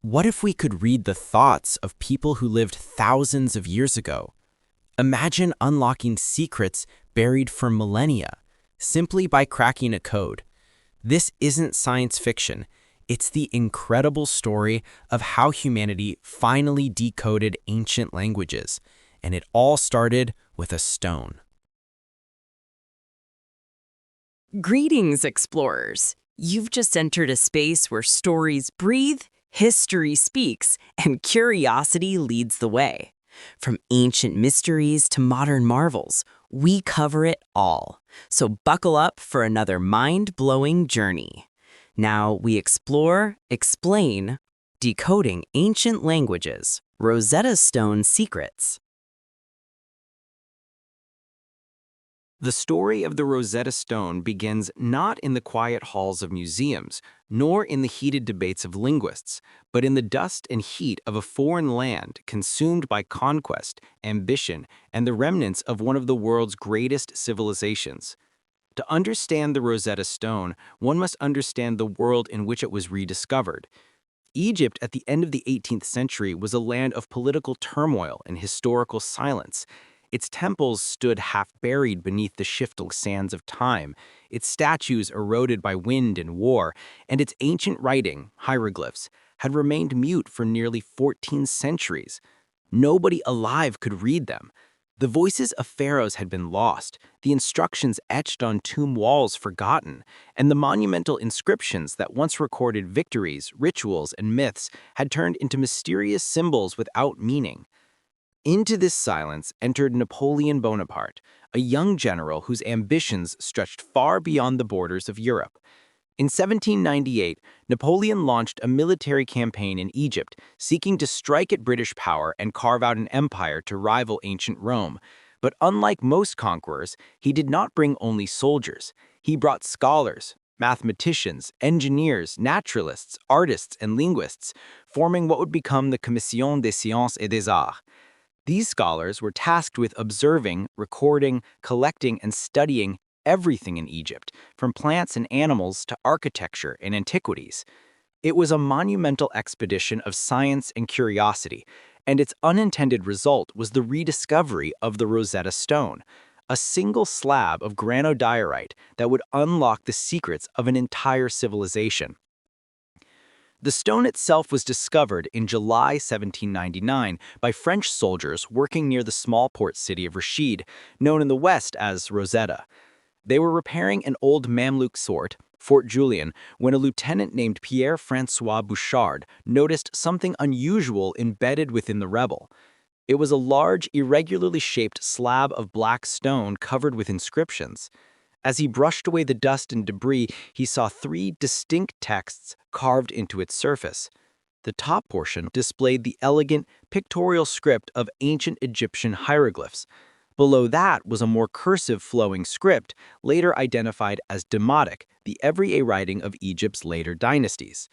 What if we could read the thoughts of people who lived thousands of years ago? Imagine unlocking secrets buried for millennia simply by cracking a code. This isn't science fiction. It's the incredible story of how humanity finally decoded ancient languages, and it all started with a stone. Greetings, explorers! You've just entered a space where stories breathe, history speaks, and curiosity leads the way. From ancient mysteries to modern marvels, we cover it all. So buckle up for another mind-blowing journey. Now we explore, explain, Decoding Ancient Languages, Rosetta Stone Secrets. The story of the Rosetta Stone begins not in the quiet halls of museums, nor in the heated debates of linguists, but in the dust and heat of a foreign land consumed by conquest, ambition, and the remnants of one of the world's greatest civilizations. To understand the Rosetta Stone, one must understand the world in which it was rediscovered. Egypt at the end of the 18th century was a land of political turmoil and historical silence. Its temples stood half-buried beneath the shifting sands of time, its statues eroded by wind and war, and its ancient writing, hieroglyphs, had remained mute for nearly 14 centuries. Nobody alive could read them. The voices of pharaohs had been lost, the instructions etched on tomb walls forgotten, and the monumental inscriptions that once recorded victories, rituals, and myths had turned into mysterious symbols without meaning. Into this silence entered Napoleon Bonaparte, a young general whose ambitions stretched far beyond the borders of Europe. In 1798, Napoleon launched a military campaign in Egypt, seeking to strike at British power and carve out an empire to rival ancient Rome. But unlike most conquerors, he did not bring only soldiers. He brought scholars, mathematicians, engineers, naturalists, artists, and linguists, forming what would become the Commission des Sciences et des Arts. These scholars were tasked with observing, recording, collecting, and studying everything in Egypt, from plants and animals to architecture and antiquities. It was a monumental expedition of science and curiosity, and its unintended result was the rediscovery of the Rosetta Stone, a single slab of granodiorite that would unlock the secrets of an entire civilization. The stone itself was discovered in July 1799 by French soldiers working near the small port city of Rashid, known in the West as Rosetta. They were repairing an old Mamluk fort, Fort Julien, when a lieutenant named Pierre-François Bouchard noticed something unusual embedded within the rebel. It was a large, irregularly shaped slab of black stone covered with inscriptions. As he brushed away the dust and debris, he saw three distinct texts carved into its surface. The top portion displayed the elegant, pictorial script of ancient Egyptian hieroglyphs. Below that was a more cursive flowing script, later identified as Demotic, the everyday writing of Egypt's later dynasties.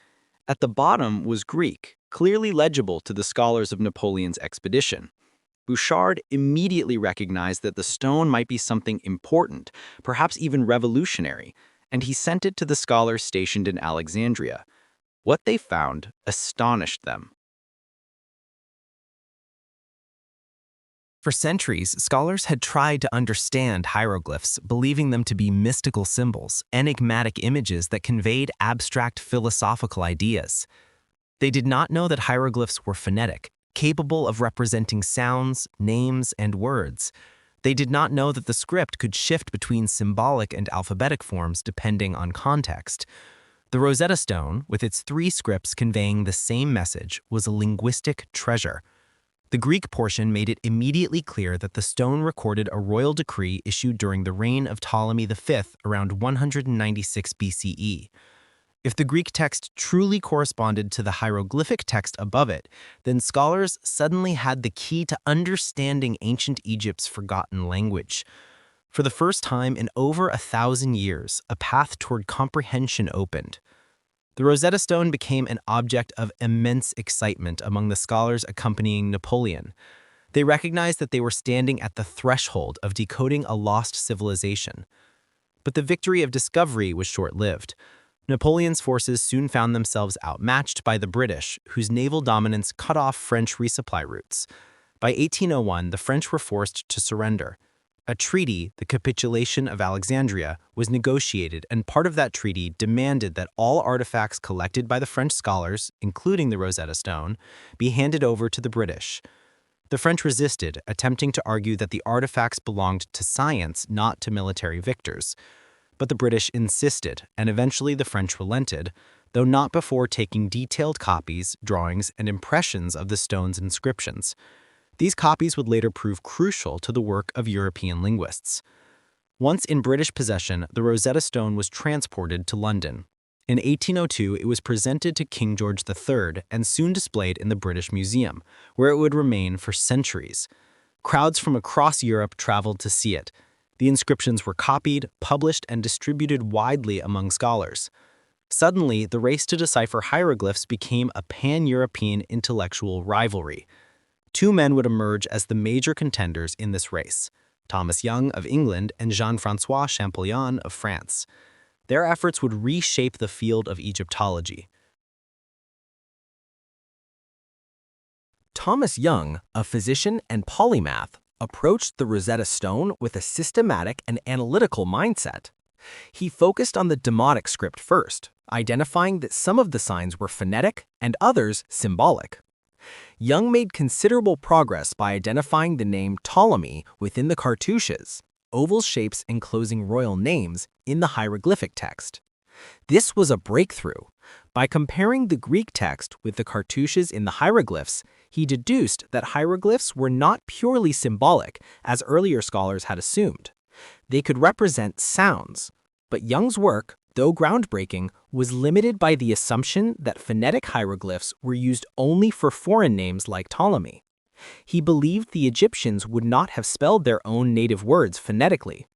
At the bottom was Greek, clearly legible to the scholars of Napoleon's expedition. Bouchard immediately recognized that the stone might be something important, perhaps even revolutionary, and he sent it to the scholars stationed in Alexandria. What they found astonished them. For centuries, scholars had tried to understand hieroglyphs, believing them to be mystical symbols, enigmatic images that conveyed abstract philosophical ideas. They did not know that hieroglyphs were phonetic, capable of representing sounds, names, and words. They did not know that the script could shift between symbolic and alphabetic forms depending on context. The Rosetta Stone, with its three scripts conveying the same message, was a linguistic treasure. The Greek portion made it immediately clear that the stone recorded a royal decree issued during the reign of Ptolemy V around 196 BCE. If the Greek text truly corresponded to the hieroglyphic text above it, then scholars suddenly had the key to understanding ancient Egypt's forgotten language. For the first time in over 1,000 years, a path toward comprehension opened. The Rosetta Stone became an object of immense excitement among the scholars accompanying Napoleon. They recognized that they were standing at the threshold of decoding a lost civilization. But the victory of discovery was short-lived. Napoleon's forces soon found themselves outmatched by the British, whose naval dominance cut off French resupply routes. By 1801, the French were forced to surrender. A treaty, the Capitulation of Alexandria, was negotiated, and part of that treaty demanded that all artifacts collected by the French scholars, including the Rosetta Stone, be handed over to the British. The French resisted, attempting to argue that the artifacts belonged to science, not to military victors. But the British insisted, and eventually the French relented, though not before taking detailed copies, drawings, and impressions of the stone's inscriptions. These copies would later prove crucial to the work of European linguists. Once in British possession, the Rosetta Stone was transported to London. In 1802, it was presented to King George III and soon displayed in the British Museum, where it would remain for centuries. Crowds from across Europe traveled to see it. The inscriptions were copied, published, and distributed widely among scholars. Suddenly, the race to decipher hieroglyphs became a pan-European intellectual rivalry. Two men would emerge as the major contenders in this race: Thomas Young of England and Jean-François Champollion of France. Their efforts would reshape the field of Egyptology. Thomas Young, a physician and polymath, approached the Rosetta Stone with a systematic and analytical mindset. He focused on the Demotic script first, identifying that some of the signs were phonetic and others symbolic. Young made considerable progress by identifying the name Ptolemy within the cartouches, oval shapes enclosing royal names in the hieroglyphic text. This was a breakthrough. By comparing the Greek text with the cartouches in the hieroglyphs, he deduced that hieroglyphs were not purely symbolic, as earlier scholars had assumed. They could represent sounds, but Young's work, though groundbreaking, was limited by the assumption that phonetic hieroglyphs were used only for foreign names like Ptolemy. He believed the Egyptians would not have spelled their own native words phonetically.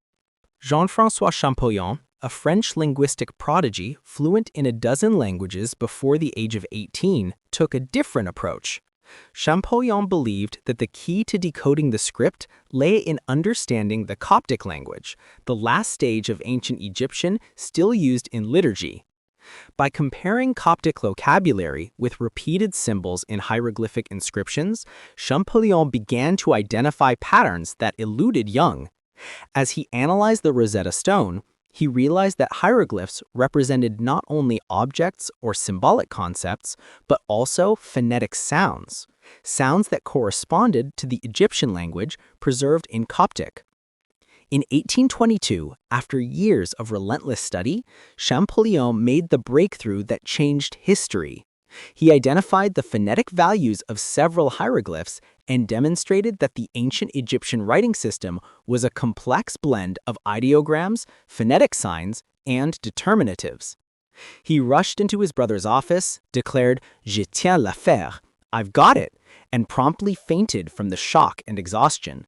Jean-François Champollion, a French linguistic prodigy fluent in a dozen languages before the age of 18, took a different approach. Champollion believed that the key to decoding the script lay in understanding the Coptic language, the last stage of ancient Egyptian still used in liturgy. By comparing Coptic vocabulary with repeated symbols in hieroglyphic inscriptions, Champollion began to identify patterns that eluded Young. As he analyzed the Rosetta Stone, he realized that hieroglyphs represented not only objects or symbolic concepts, but also phonetic sounds, sounds that corresponded to the Egyptian language preserved in Coptic. In 1822, after years of relentless study, Champollion made the breakthrough that changed history. He identified the phonetic values of several hieroglyphs and demonstrated that the ancient Egyptian writing system was a complex blend of ideograms, phonetic signs, and determinatives. He rushed into his brother's office, declared, "Je tiens l'affaire," "I've got it," and promptly fainted from the shock and exhaustion.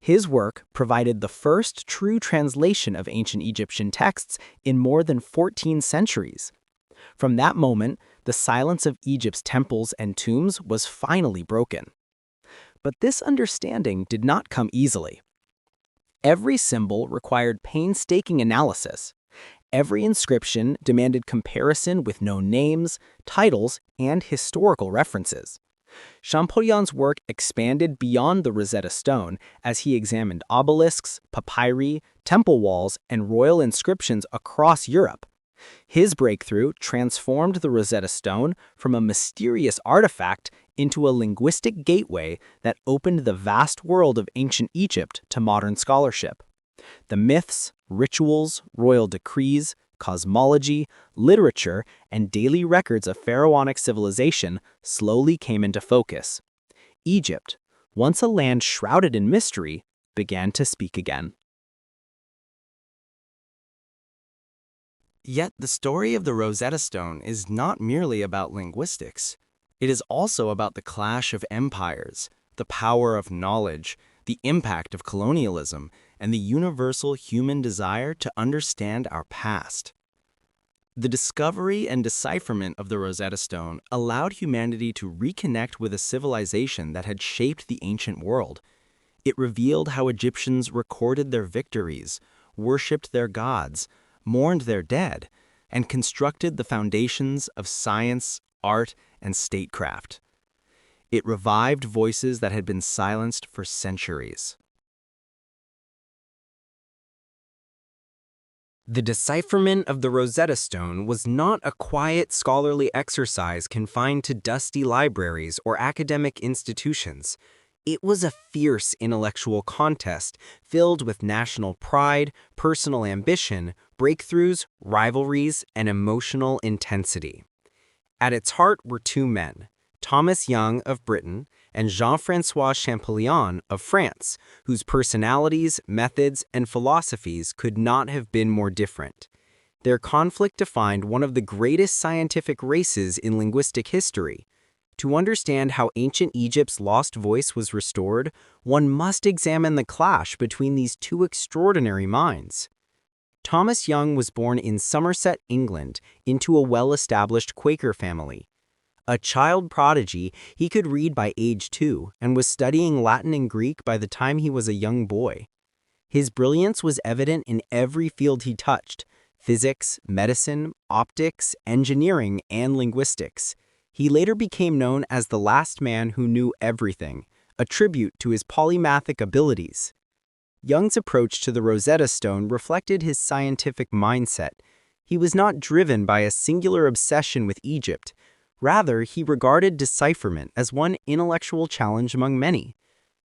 His work provided the first true translation of ancient Egyptian texts in more than 14 centuries. From that moment, the silence of Egypt's temples and tombs was finally broken. But this understanding did not come easily. Every symbol required painstaking analysis. Every inscription demanded comparison with known names, titles, and historical references. Champollion's work expanded beyond the Rosetta Stone as he examined obelisks, papyri, temple walls, and royal inscriptions across Europe. His breakthrough transformed the Rosetta Stone from a mysterious artifact into a linguistic gateway that opened the vast world of ancient Egypt to modern scholarship. The myths, rituals, royal decrees, cosmology, literature, and daily records of pharaonic civilization slowly came into focus. Egypt, once a land shrouded in mystery, began to speak again. Yet the story of the Rosetta Stone is not merely about linguistics. It is also about the clash of empires, the power of knowledge, the impact of colonialism, and the universal human desire to understand our past. The discovery and decipherment of the Rosetta Stone allowed humanity to reconnect with a civilization that had shaped the ancient world. It revealed how Egyptians recorded their victories, worshipped their gods, mourned their dead, and constructed the foundations of science, art, and statecraft. It revived voices that had been silenced for centuries. The decipherment of the Rosetta Stone was not a quiet scholarly exercise confined to dusty libraries or academic institutions. It was a fierce intellectual contest filled with national pride, personal ambition, breakthroughs, rivalries, and emotional intensity. At its heart were two men, Thomas Young of Britain and Jean-François Champollion of France, whose personalities, methods, and philosophies could not have been more different. Their conflict defined one of the greatest scientific races in linguistic history. To understand how ancient Egypt's lost voice was restored, one must examine the clash between these two extraordinary minds. Thomas Young was born in Somerset, England, into a well-established Quaker family. A child prodigy, he could read by age 2 and was studying Latin and Greek by the time he was a young boy. His brilliance was evident in every field he touched: physics, medicine, optics, engineering, and linguistics. He later became known as the last man who knew everything, a tribute to his polymathic abilities. Young's approach to the Rosetta Stone reflected his scientific mindset. He was not driven by a singular obsession with Egypt. Rather, he regarded decipherment as one intellectual challenge among many.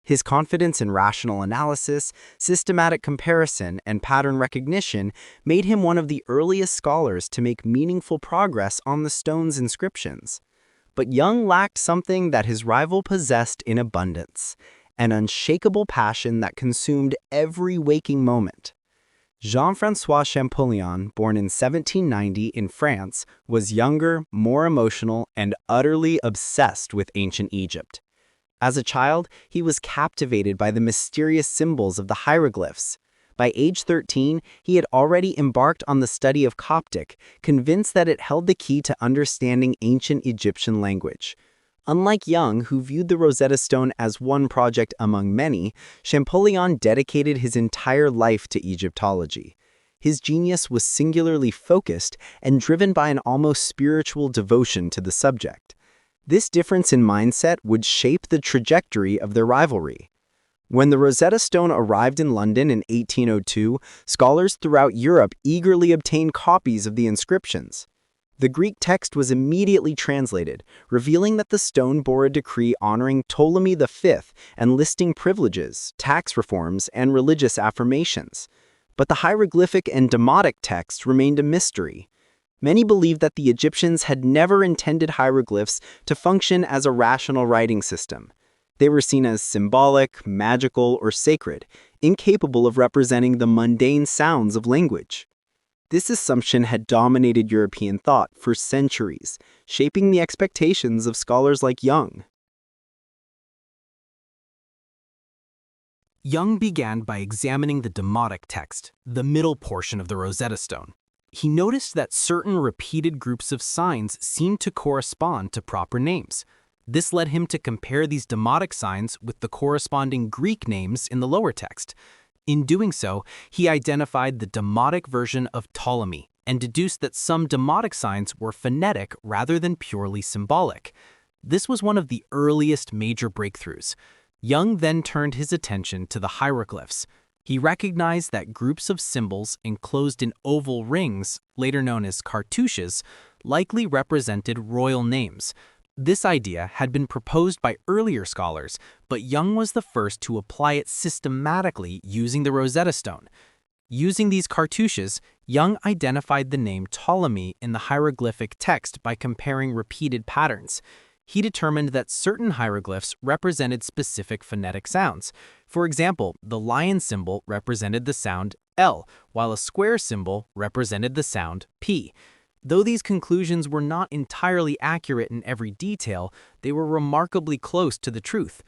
His confidence in rational analysis, systematic comparison, and pattern recognition made him one of the earliest scholars to make meaningful progress on the stone's inscriptions. But Young lacked something that his rival possessed in abundance: an unshakable passion that consumed every waking moment. Jean-François Champollion, born in 1790 in France, was younger, more emotional, and utterly obsessed with ancient Egypt. As a child, he was captivated by the mysterious symbols of the hieroglyphs. By age 13, he had already embarked on the study of Coptic, convinced that it held the key to understanding ancient Egyptian language. Unlike Young, who viewed the Rosetta Stone as one project among many, Champollion dedicated his entire life to Egyptology. His genius was singularly focused and driven by an almost spiritual devotion to the subject. This difference in mindset would shape the trajectory of their rivalry. When the Rosetta Stone arrived in London in 1802, scholars throughout Europe eagerly obtained copies of the inscriptions. The Greek text was immediately translated, revealing that the stone bore a decree honoring Ptolemy V and listing privileges, tax reforms, and religious affirmations. But the hieroglyphic and demotic text remained a mystery. Many believed that the Egyptians had never intended hieroglyphs to function as a rational writing system. They were seen as symbolic, magical, or sacred, incapable of representing the mundane sounds of language. This assumption had dominated European thought for centuries, shaping the expectations of scholars like Young. Young began by examining the demotic text, the middle portion of the Rosetta Stone. He noticed that certain repeated groups of signs seemed to correspond to proper names. This led him to compare these demotic signs with the corresponding Greek names in the lower text. In doing so, he identified the demotic version of Ptolemy and deduced that some demotic signs were phonetic rather than purely symbolic. This was one of the earliest major breakthroughs. Young then turned his attention to the hieroglyphs. He recognized that groups of symbols enclosed in oval rings, later known as cartouches, likely represented royal names. This idea had been proposed by earlier scholars, but Young was the first to apply it systematically using the Rosetta Stone. Using these cartouches, Young identified the name Ptolemy in the hieroglyphic text by comparing repeated patterns. He determined that certain hieroglyphs represented specific phonetic sounds. For example, the lion symbol represented the sound L, while a square symbol represented the sound P. Though these conclusions were not entirely accurate in every detail, they were remarkably close to the truth.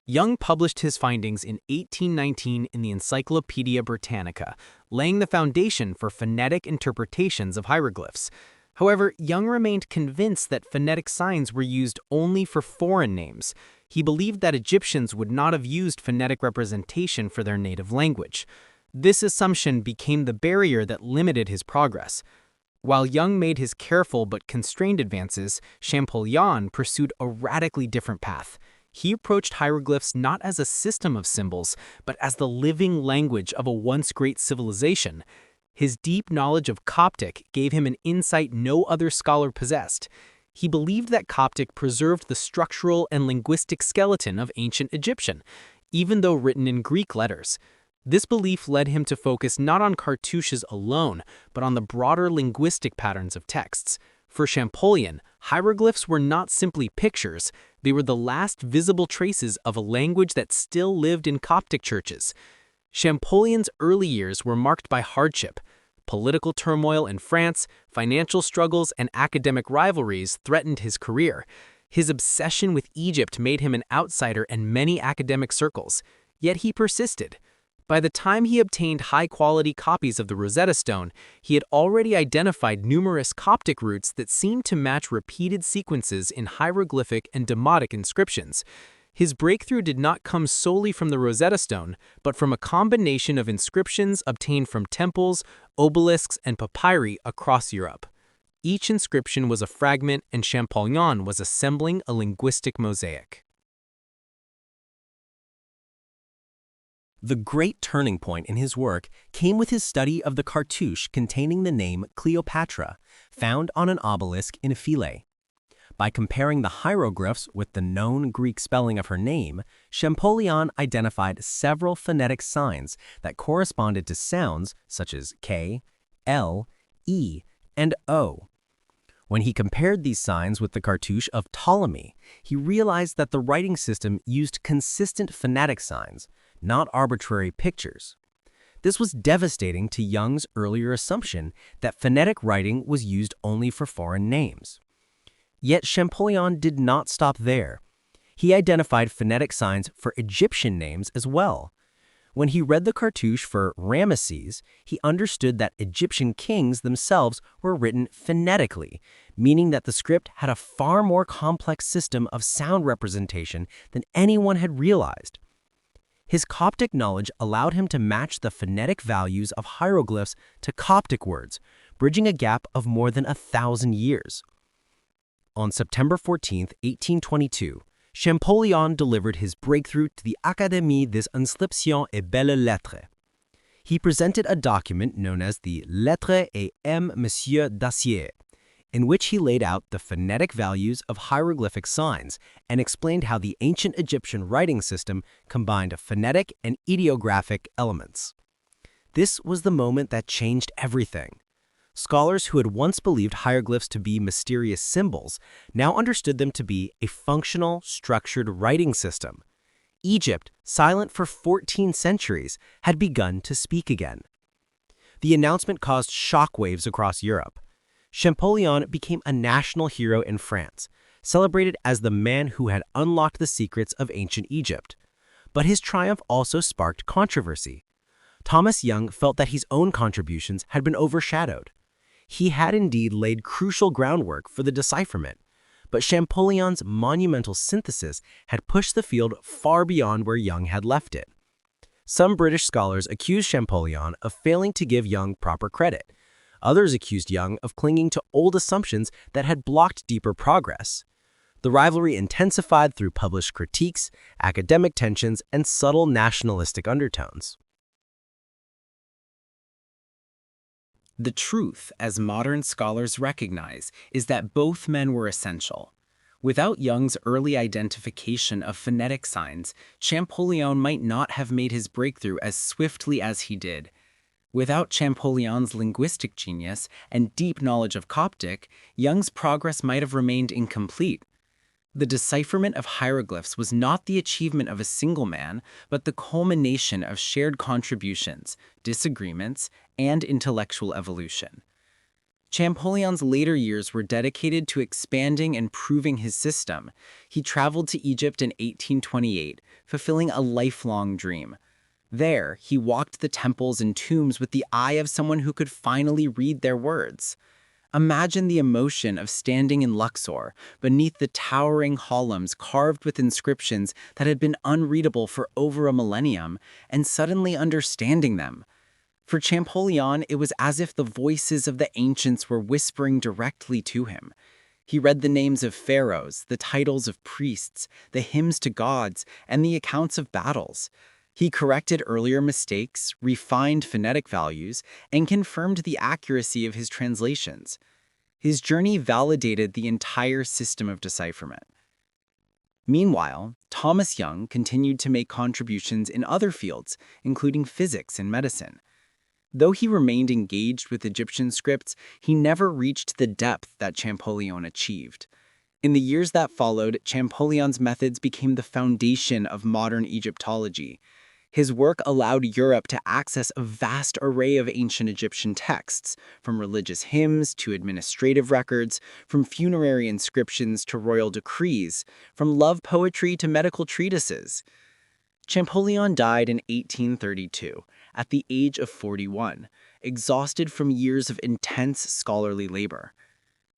Young published his findings in 1819 in the Encyclopaedia Britannica, laying the foundation for phonetic interpretations of hieroglyphs. However, Young remained convinced that phonetic signs were used only for foreign names. He believed that Egyptians would not have used phonetic representation for their native language. This assumption became the barrier that limited his progress. While Jung made his careful but constrained advances, Champollion pursued a radically different path. He approached hieroglyphs not as a system of symbols, but as the living language of a once great civilization. His deep knowledge of Coptic gave him an insight no other scholar possessed. He believed that Coptic preserved the structural and linguistic skeleton of ancient Egyptian, even though written in Greek letters. This belief led him to focus not on cartouches alone, but on the broader linguistic patterns of texts. For Champollion, hieroglyphs were not simply pictures, they were the last visible traces of a language that still lived in Coptic churches. Champollion's early years were marked by hardship. Political turmoil in France, financial struggles, and academic rivalries threatened his career. His obsession with Egypt made him an outsider in many academic circles, yet he persisted. By the time he obtained high-quality copies of the Rosetta Stone, he had already identified numerous Coptic roots that seemed to match repeated sequences in hieroglyphic and demotic inscriptions. His breakthrough did not come solely from the Rosetta Stone, but from a combination of inscriptions obtained from temples, obelisks, and papyri across Europe. Each inscription was a fragment, and Champollion was assembling a linguistic mosaic. The great turning point in his work came with his study of the cartouche containing the name Cleopatra, found on an obelisk in Philae. By comparing the hieroglyphs with the known Greek spelling of her name, Champollion identified several phonetic signs that corresponded to sounds such as K, L, E, and O. When he compared these signs with the cartouche of Ptolemy, he realized that the writing system used consistent phonetic signs, not arbitrary pictures. This was devastating to Jung's earlier assumption that phonetic writing was used only for foreign names. Yet Champollion did not stop there. He identified phonetic signs for Egyptian names as well. When he read the cartouche for Ramesses, he understood that Egyptian kings themselves were written phonetically, meaning that the script had a far more complex system of sound representation than anyone had realized. His Coptic knowledge allowed him to match the phonetic values of hieroglyphs to Coptic words, bridging a gap of more than 1,000 years. On September 14, 1822, Champollion delivered his breakthrough to the Académie des Inscriptions et Belles Lettres. He presented a document known as the Lettres et M. Monsieur Dacier, in which he laid out the phonetic values of hieroglyphic signs and explained how the ancient Egyptian writing system combined phonetic and ideographic elements. This was the moment that changed everything. Scholars who had once believed hieroglyphs to be mysterious symbols now understood them to be a functional, structured writing system. Egypt, silent for 14 centuries, had begun to speak again. The announcement caused shockwaves across Europe. Champollion became a national hero in France, celebrated as the man who had unlocked the secrets of ancient Egypt. But his triumph also sparked controversy. Thomas Young felt that his own contributions had been overshadowed. He had indeed laid crucial groundwork for the decipherment, but Champollion's monumental synthesis had pushed the field far beyond where Young had left it. Some British scholars accused Champollion of failing to give Young proper credit. Others accused Young of clinging to old assumptions that had blocked deeper progress. The rivalry intensified through published critiques, academic tensions, and subtle nationalistic undertones. The truth, as modern scholars recognize, is that both men were essential. Without Young's early identification of phonetic signs, Champollion might not have made his breakthrough as swiftly as he did. Without Champollion's linguistic genius and deep knowledge of Coptic, Young's progress might have remained incomplete. The decipherment of hieroglyphs was not the achievement of a single man, but the culmination of shared contributions, disagreements, and intellectual evolution. Champollion's later years were dedicated to expanding and proving his system. He traveled to Egypt in 1828, fulfilling a lifelong dream. There, he walked the temples and tombs with the eye of someone who could finally read their words. Imagine the emotion of standing in Luxor, beneath the towering columns carved with inscriptions that had been unreadable for over a millennium, and suddenly understanding them. For Champollion, it was as if the voices of the ancients were whispering directly to him. He read the names of pharaohs, the titles of priests, the hymns to gods, and the accounts of battles. He corrected earlier mistakes, refined phonetic values, and confirmed the accuracy of his translations. His journey validated the entire system of decipherment. Meanwhile, Thomas Young continued to make contributions in other fields, including physics and medicine. Though he remained engaged with Egyptian scripts, he never reached the depth that Champollion achieved. In the years that followed, Champollion's methods became the foundation of modern Egyptology. His work allowed Europe to access a vast array of ancient Egyptian texts, from religious hymns to administrative records, from funerary inscriptions to royal decrees, from love poetry to medical treatises. Champollion died in 1832, at the age of 41, exhausted from years of intense scholarly labor.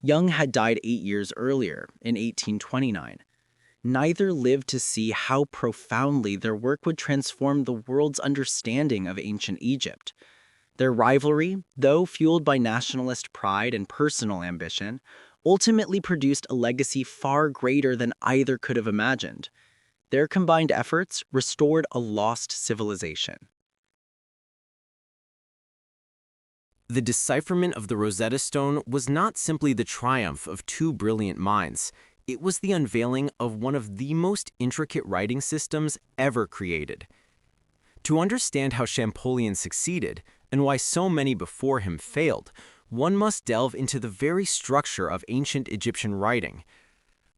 Young had died 8 years earlier, in 1829. Neither lived to see how profoundly their work would transform the world's understanding of ancient Egypt. Their rivalry, though fueled by nationalist pride and personal ambition, ultimately produced a legacy far greater than either could have imagined. Their combined efforts restored a lost civilization. The decipherment of the Rosetta Stone was not simply the triumph of two brilliant minds. It was the unveiling of one of the most intricate writing systems ever created. To understand how Champollion succeeded, and why so many before him failed, one must delve into the very structure of ancient Egyptian writing.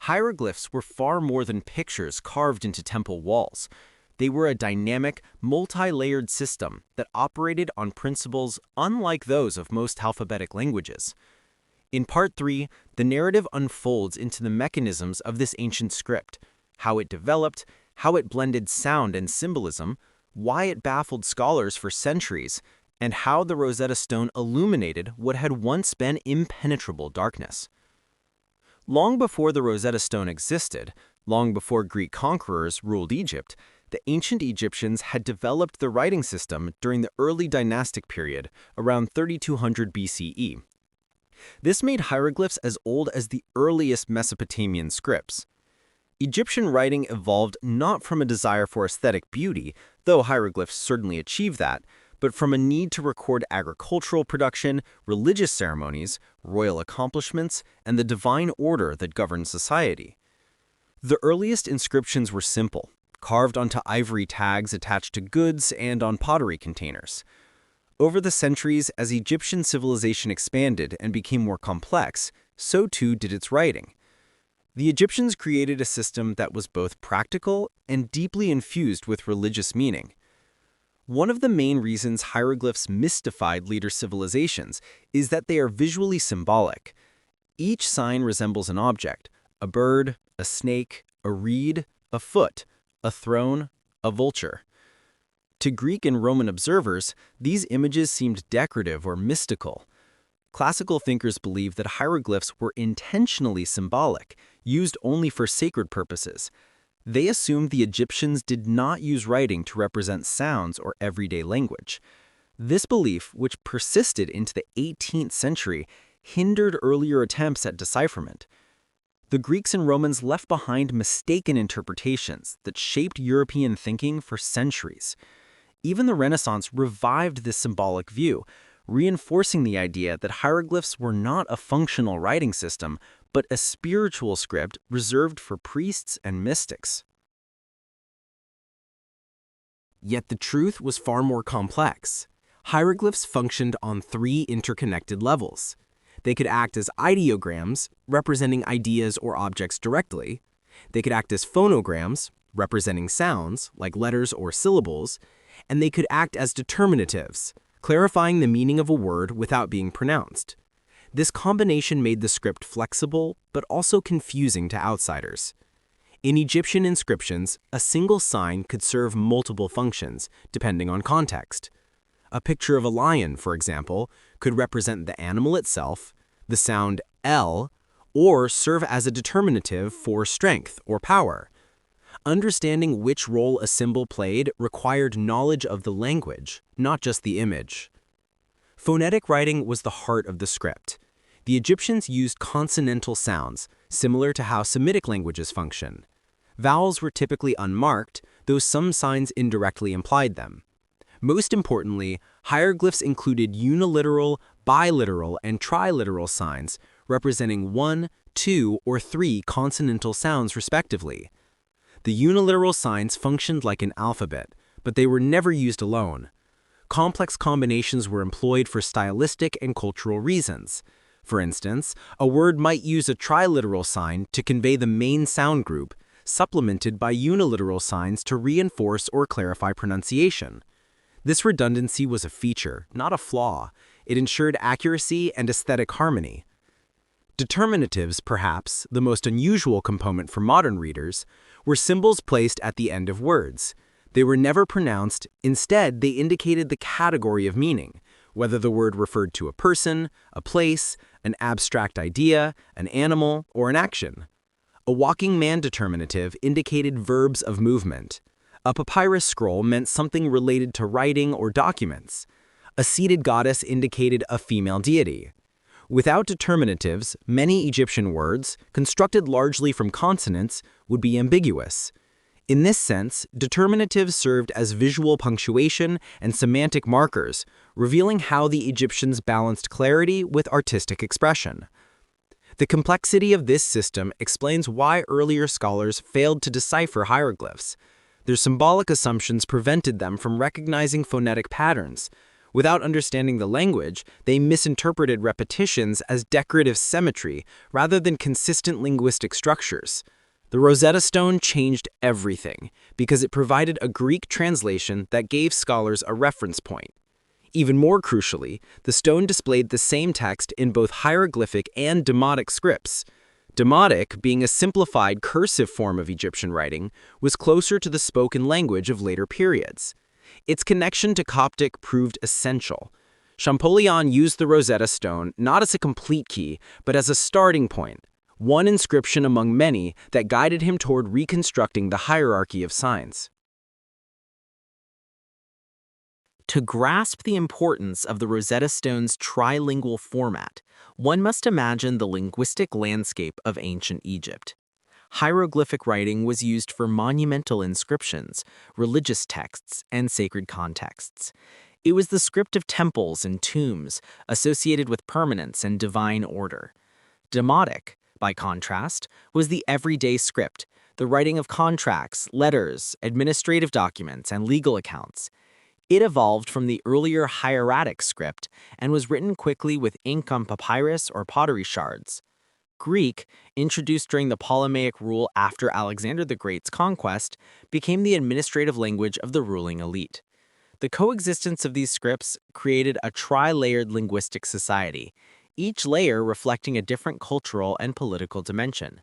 Hieroglyphs were far more than pictures carved into temple walls. They were a dynamic, multi-layered system that operated on principles unlike those of most alphabetic languages. In Part 3, the narrative unfolds into the mechanisms of this ancient script, how it developed, how it blended sound and symbolism, why it baffled scholars for centuries, and how the Rosetta Stone illuminated what had once been impenetrable darkness. Long before the Rosetta Stone existed, long before Greek conquerors ruled Egypt, the ancient Egyptians had developed the writing system during the early dynastic period, around 3200 BCE. This made hieroglyphs as old as the earliest Mesopotamian scripts. Egyptian writing evolved not from a desire for aesthetic beauty, though hieroglyphs certainly achieved that, but from a need to record agricultural production, religious ceremonies, royal accomplishments, and the divine order that governed society. The earliest inscriptions were simple, carved onto ivory tags attached to goods and on pottery containers. Over the centuries, as Egyptian civilization expanded and became more complex, so too did its writing. The Egyptians created a system that was both practical and deeply infused with religious meaning. One of the main reasons hieroglyphs mystified later civilizations is that they are visually symbolic. Each sign resembles an object: a bird, a snake, a reed, a foot, a throne, a vulture. To Greek and Roman observers, these images seemed decorative or mystical. Classical thinkers believed that hieroglyphs were intentionally symbolic, used only for sacred purposes. They assumed the Egyptians did not use writing to represent sounds or everyday language. This belief, which persisted into the 18th century, hindered earlier attempts at decipherment. The Greeks and Romans left behind mistaken interpretations that shaped European thinking for centuries. Even the Renaissance revived this symbolic view, reinforcing the idea that hieroglyphs were not a functional writing system, but a spiritual script reserved for priests and mystics. Yet the truth was far more complex. Hieroglyphs functioned on 3 interconnected levels. They could act as ideograms, representing ideas or objects directly. They could act as phonograms, representing sounds, like letters or syllables. And they could act as determinatives, clarifying the meaning of a word without being pronounced. This combination made the script flexible, but also confusing to outsiders. In Egyptian inscriptions, a single sign could serve multiple functions, depending on context. A picture of a lion, for example, could represent the animal itself, the sound L, or serve as a determinative for strength or power. Understanding which role a symbol played required knowledge of the language, not just the image. Phonetic writing was the heart of the script. The Egyptians used consonantal sounds, similar to how Semitic languages function. Vowels were typically unmarked, though some signs indirectly implied them. Most importantly, hieroglyphs included uniliteral, biliteral, and triliteral signs, representing 1, 2, or 3 consonantal sounds respectively. The uniliteral signs functioned like an alphabet, but they were never used alone. Complex combinations were employed for stylistic and cultural reasons. For instance, a word might use a triliteral sign to convey the main sound group, supplemented by uniliteral signs to reinforce or clarify pronunciation. This redundancy was a feature, not a flaw. It ensured accuracy and aesthetic harmony. Determinatives, perhaps the most unusual component for modern readers, were symbols placed at the end of words. They were never pronounced, instead they indicated the category of meaning, whether the word referred to a person, a place, an abstract idea, an animal, or an action. A walking man determinative indicated verbs of movement. A papyrus scroll meant something related to writing or documents. A seated goddess indicated a female deity. Without determinatives, many Egyptian words, constructed largely from consonants, would be ambiguous. In this sense, determinatives served as visual punctuation and semantic markers, revealing how the Egyptians balanced clarity with artistic expression. The complexity of this system explains why earlier scholars failed to decipher hieroglyphs. Their symbolic assumptions prevented them from recognizing phonetic patterns. Without understanding the language, they misinterpreted repetitions as decorative symmetry rather than consistent linguistic structures. The Rosetta Stone changed everything because it provided a Greek translation that gave scholars a reference point. Even more crucially, the stone displayed the same text in both hieroglyphic and demotic scripts. Demotic, being a simplified cursive form of Egyptian writing, was closer to the spoken language of later periods. Its connection to Coptic proved essential. Champollion used the Rosetta Stone not as a complete key, but as a starting point, one inscription among many that guided him toward reconstructing the hierarchy of signs. To grasp the importance of the Rosetta Stone's trilingual format, one must imagine the linguistic landscape of ancient Egypt. Hieroglyphic writing was used for monumental inscriptions, religious texts, and sacred contexts. It was the script of temples and tombs, associated with permanence and divine order. Demotic, by contrast, was the everyday script, the writing of contracts, letters, administrative documents, and legal accounts. It evolved from the earlier hieratic script and was written quickly with ink on papyrus or pottery shards. Greek, introduced during the Ptolemaic rule after Alexander the Great's conquest, became the administrative language of the ruling elite. The coexistence of these scripts created a tri-layered linguistic society, each layer reflecting a different cultural and political dimension.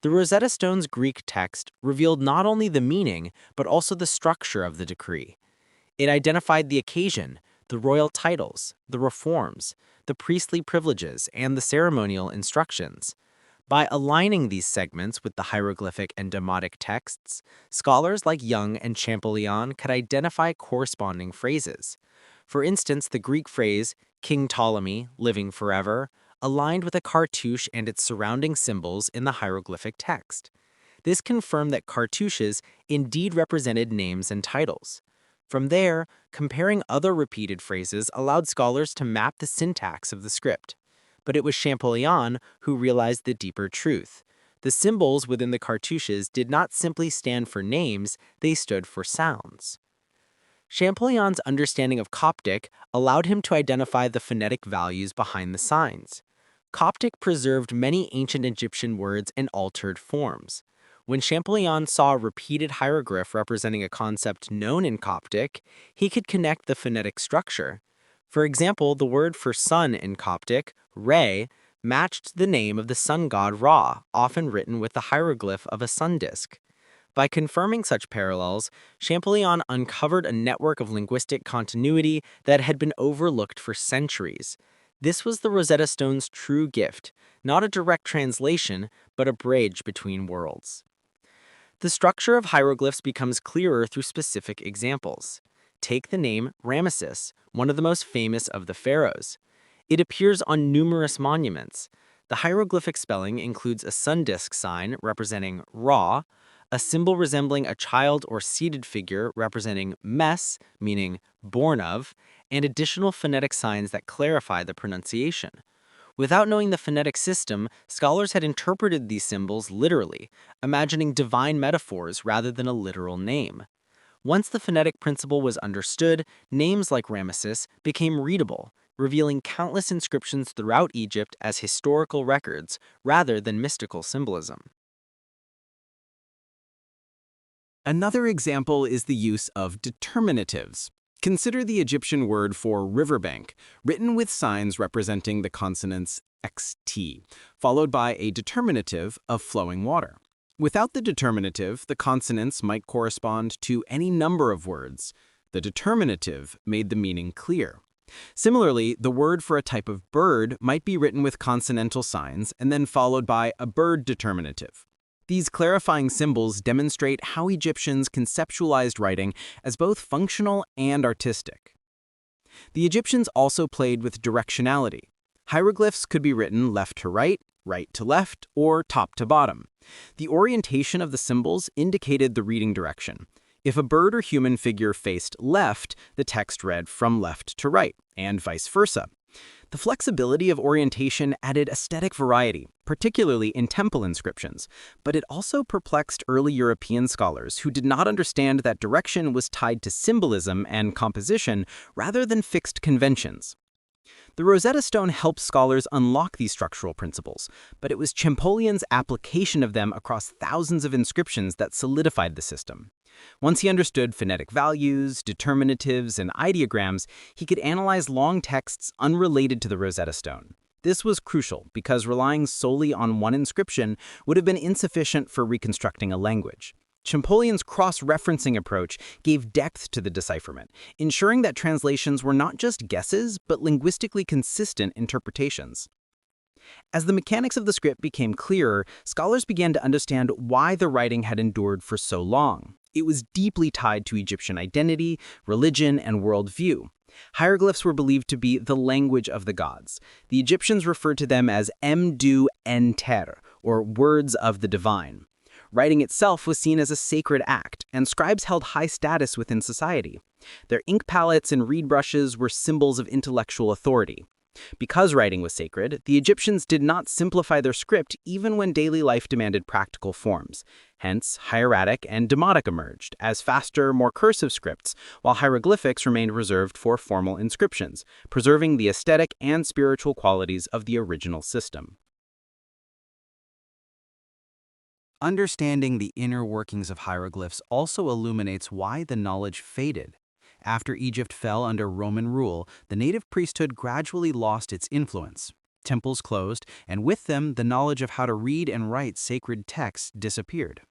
The Rosetta Stone's Greek text revealed not only the meaning, but also the structure of the decree. It identified the occasion, the royal titles, the reforms, the priestly privileges, and the ceremonial instructions. By aligning these segments with the hieroglyphic and demotic texts, scholars like Young and Champollion could identify corresponding phrases. For instance, the Greek phrase, King Ptolemy, living forever, aligned with a cartouche and its surrounding symbols in the hieroglyphic text. This confirmed that cartouches indeed represented names and titles. From there, comparing other repeated phrases allowed scholars to map the syntax of the script. But it was Champollion who realized the deeper truth. The symbols within the cartouches did not simply stand for names, they stood for sounds. Champollion's understanding of Coptic allowed him to identify the phonetic values behind the signs. Coptic preserved many ancient Egyptian words in altered forms. When Champollion saw a repeated hieroglyph representing a concept known in Coptic, he could connect the phonetic structure. For example, the word for sun in Coptic, Re, matched the name of the sun god Ra, often written with the hieroglyph of a sun disk. By confirming such parallels, Champollion uncovered a network of linguistic continuity that had been overlooked for centuries. This was the Rosetta Stone's true gift, not a direct translation, but a bridge between worlds. The structure of hieroglyphs becomes clearer through specific examples. Take the name Ramesses, one of the most famous of the pharaohs. It appears on numerous monuments. The hieroglyphic spelling includes a sun disk sign representing Ra, a symbol resembling a child or seated figure representing Mes, meaning born of, and additional phonetic signs that clarify the pronunciation. Without knowing the phonetic system, scholars had interpreted these symbols literally, imagining divine metaphors rather than a literal name. Once the phonetic principle was understood, names like Ramesses became readable, revealing countless inscriptions throughout Egypt as historical records rather than mystical symbolism. Another example is the use of determinatives. Consider the Egyptian word for riverbank, written with signs representing the consonants xt, followed by a determinative of flowing water. Without the determinative, the consonants might correspond to any number of words. The determinative made the meaning clear. Similarly, the word for a type of bird might be written with consonantal signs and then followed by a bird determinative. These clarifying symbols demonstrate how Egyptians conceptualized writing as both functional and artistic. The Egyptians also played with directionality. Hieroglyphs could be written left to right to left, or top to bottom. The orientation of the symbols indicated the reading direction. If a bird or human figure faced left, the text read from left to right, and vice versa. The flexibility of orientation added aesthetic variety, particularly in temple inscriptions, but it also perplexed early European scholars who did not understand that direction was tied to symbolism and composition rather than fixed conventions. The Rosetta Stone helped scholars unlock these structural principles, but it was Champollion's application of them across thousands of inscriptions that solidified the system. Once he understood phonetic values, determinatives, and ideograms, he could analyze long texts unrelated to the Rosetta Stone. This was crucial because relying solely on one inscription would have been insufficient for reconstructing a language. Champollion's cross-referencing approach gave depth to the decipherment, ensuring that translations were not just guesses, but linguistically consistent interpretations. As the mechanics of the script became clearer, scholars began to understand why the writing had endured for so long. It was deeply tied to Egyptian identity, religion, and worldview. Hieroglyphs were believed to be the language of the gods. The Egyptians referred to them as Mdu Enter, or words of the divine. Writing itself was seen as a sacred act, and scribes held high status within society. Their ink palettes and reed brushes were symbols of intellectual authority. Because writing was sacred, the Egyptians did not simplify their script even when daily life demanded practical forms. Hence, hieratic and demotic emerged as faster, more cursive scripts, while hieroglyphics remained reserved for formal inscriptions, preserving the aesthetic and spiritual qualities of the original system. Understanding the inner workings of hieroglyphs also illuminates why the knowledge faded. After Egypt fell under Roman rule, the native priesthood gradually lost its influence. Temples closed, and with them, the knowledge of how to read and write sacred texts disappeared.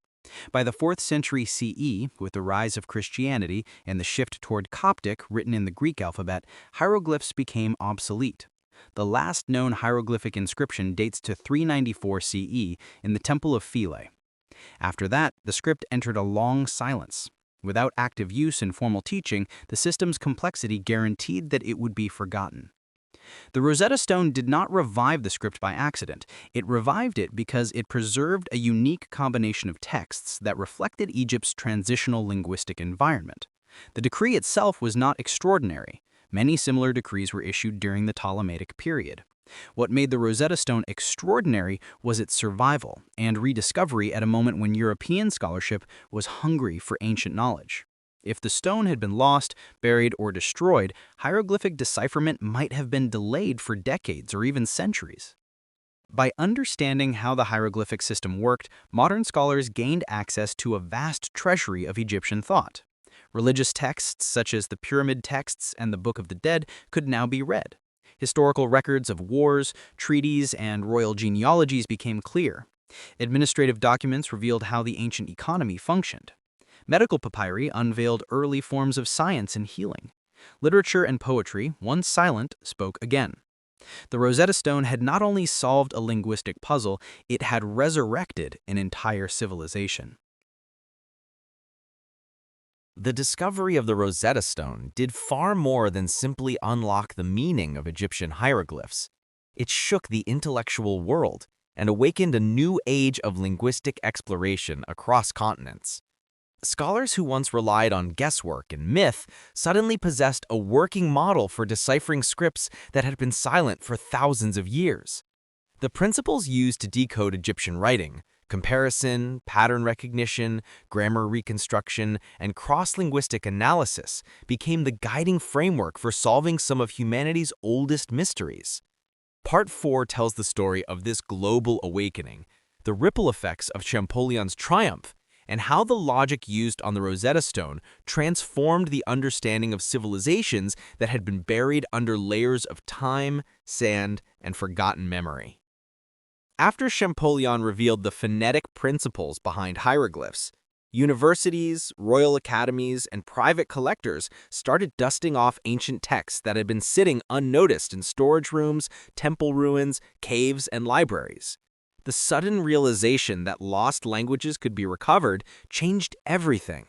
By the 4th century CE, with the rise of Christianity and the shift toward Coptic written in the Greek alphabet, hieroglyphs became obsolete. The last known hieroglyphic inscription dates to 394 CE in the Temple of Philae. After that, the script entered a long silence. Without active use in formal teaching, the system's complexity guaranteed that it would be forgotten. The Rosetta Stone did not revive the script by accident. It revived it because it preserved a unique combination of texts that reflected Egypt's transitional linguistic environment. The decree itself was not extraordinary. Many similar decrees were issued during the Ptolemaic period. What made the Rosetta Stone extraordinary was its survival and rediscovery at a moment when European scholarship was hungry for ancient knowledge. If the stone had been lost, buried, or destroyed, hieroglyphic decipherment might have been delayed for decades or even centuries. By understanding how the hieroglyphic system worked, modern scholars gained access to a vast treasury of Egyptian thought. Religious texts such as the Pyramid texts and the Book of the Dead could now be read. Historical records of wars, treaties, and royal genealogies became clear. Administrative documents revealed how the ancient economy functioned. Medical papyri unveiled early forms of science and healing. Literature and poetry, once silent, spoke again. The Rosetta Stone had not only solved a linguistic puzzle, it had resurrected an entire civilization. The discovery of the Rosetta Stone did far more than simply unlock the meaning of Egyptian hieroglyphs. It shook the intellectual world and awakened a new age of linguistic exploration across continents. Scholars who once relied on guesswork and myth suddenly possessed a working model for deciphering scripts that had been silent for thousands of years. The principles used to decode Egyptian writing—comparison, pattern recognition, grammar reconstruction, and cross-linguistic analysis—became the guiding framework for solving some of humanity's oldest mysteries. Part 4 tells the story of this global awakening, the ripple effects of Champollion's triumph, and how the logic used on the Rosetta Stone transformed the understanding of civilizations that had been buried under layers of time, sand, and forgotten memory. After Champollion revealed the phonetic principles behind hieroglyphs, universities, royal academies, and private collectors started dusting off ancient texts that had been sitting unnoticed in storage rooms, temple ruins, caves, and libraries. The sudden realization that lost languages could be recovered changed everything.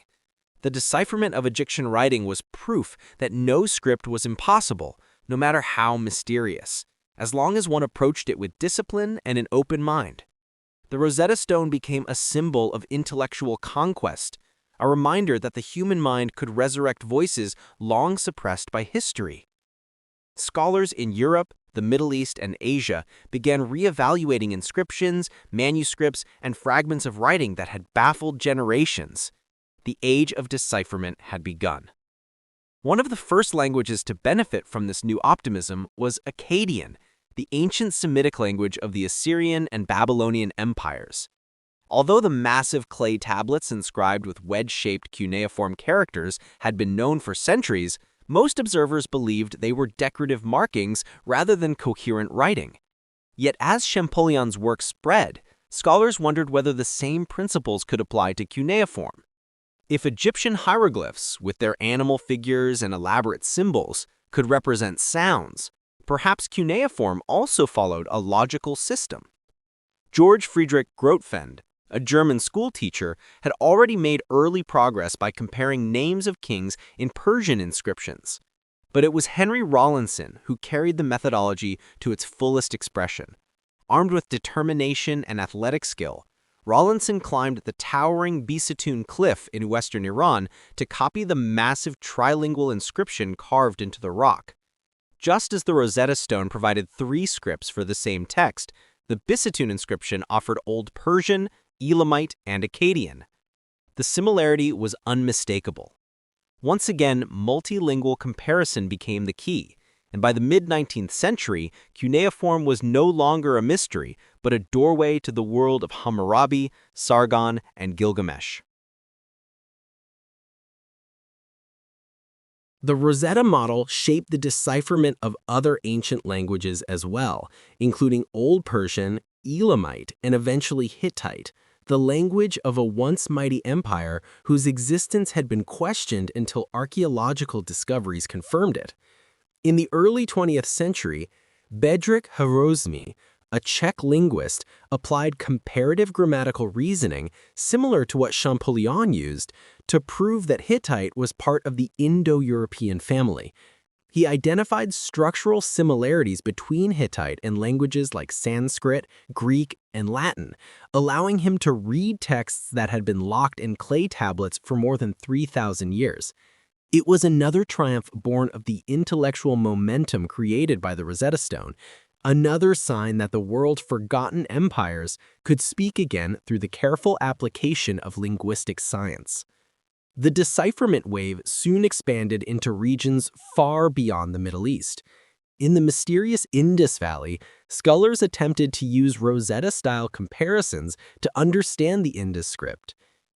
The decipherment of Egyptian writing was proof that no script was impossible, no matter how mysterious, as long as one approached it with discipline and an open mind. The Rosetta Stone became a symbol of intellectual conquest, a reminder that the human mind could resurrect voices long suppressed by history. Scholars in Europe, the Middle East, and Asia began re-evaluating inscriptions, manuscripts, and fragments of writing that had baffled generations. The age of decipherment had begun. One of the first languages to benefit from this new optimism was Akkadian, the ancient Semitic language of the Assyrian and Babylonian empires. Although the massive clay tablets inscribed with wedge-shaped cuneiform characters had been known for centuries, most observers believed they were decorative markings rather than coherent writing. Yet as Champollion's work spread, scholars wondered whether the same principles could apply to cuneiform. If Egyptian hieroglyphs, with their animal figures and elaborate symbols, could represent sounds, perhaps cuneiform also followed a logical system. George Friedrich Grotefend, a German schoolteacher, had already made early progress by comparing names of kings in Persian inscriptions. But it was Henry Rawlinson who carried the methodology to its fullest expression. Armed with determination and athletic skill, Rawlinson climbed the towering Bisatun Cliff in western Iran to copy the massive trilingual inscription carved into the rock. Just as the Rosetta Stone provided 3 scripts for the same text, the Bisatun inscription offered Old Persian, Elamite, and Akkadian. The similarity was unmistakable. Once again, multilingual comparison became the key, and by the mid-19th century, cuneiform was no longer a mystery, but a doorway to the world of Hammurabi, Sargon, and Gilgamesh. The Rosetta model shaped the decipherment of other ancient languages as well, including Old Persian, Elamite, and eventually Hittite, the language of a once mighty empire whose existence had been questioned until archaeological discoveries confirmed it. In the early 20th century, Bedřich Hrozný, a Czech linguist, applied comparative grammatical reasoning similar to what Champollion used to prove that Hittite was part of the Indo-European family. He identified structural similarities between Hittite and languages like Sanskrit, Greek, and Latin, allowing him to read texts that had been locked in clay tablets for more than 3,000 years. It was another triumph born of the intellectual momentum created by the Rosetta Stone, another sign that the world's forgotten empires could speak again through the careful application of linguistic science. The decipherment wave soon expanded into regions far beyond the Middle East. In the mysterious Indus Valley, scholars attempted to use Rosetta-style comparisons to understand the Indus script.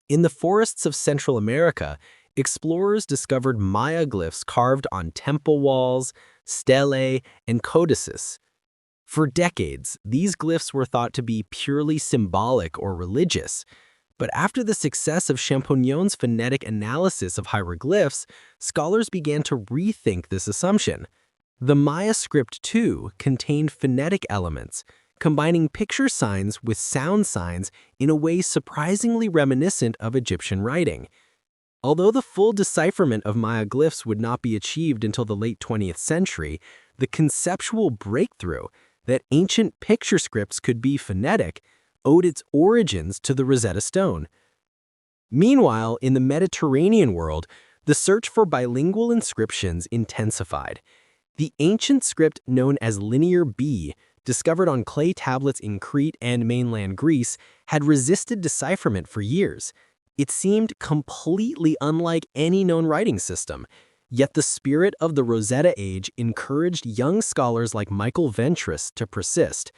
In the forests of Central America, explorers discovered Maya glyphs carved on temple walls, stelae, and codices. For decades, these glyphs were thought to be purely symbolic or religious. But after the success of Champollion's phonetic analysis of hieroglyphs, scholars began to rethink this assumption. The Maya script, too, contained phonetic elements, combining picture signs with sound signs in a way surprisingly reminiscent of Egyptian writing. Although the full decipherment of Maya glyphs would not be achieved until the late 20th century, the conceptual breakthrough that ancient picture scripts could be phonetic owed its origins to the Rosetta Stone. Meanwhile, in the Mediterranean world, the search for bilingual inscriptions intensified. The ancient script known as Linear B, discovered on clay tablets in Crete and mainland Greece, had resisted decipherment for years. It seemed completely unlike any known writing system. Yet the spirit of the Rosetta Age encouraged young scholars like Michael Ventris to persist.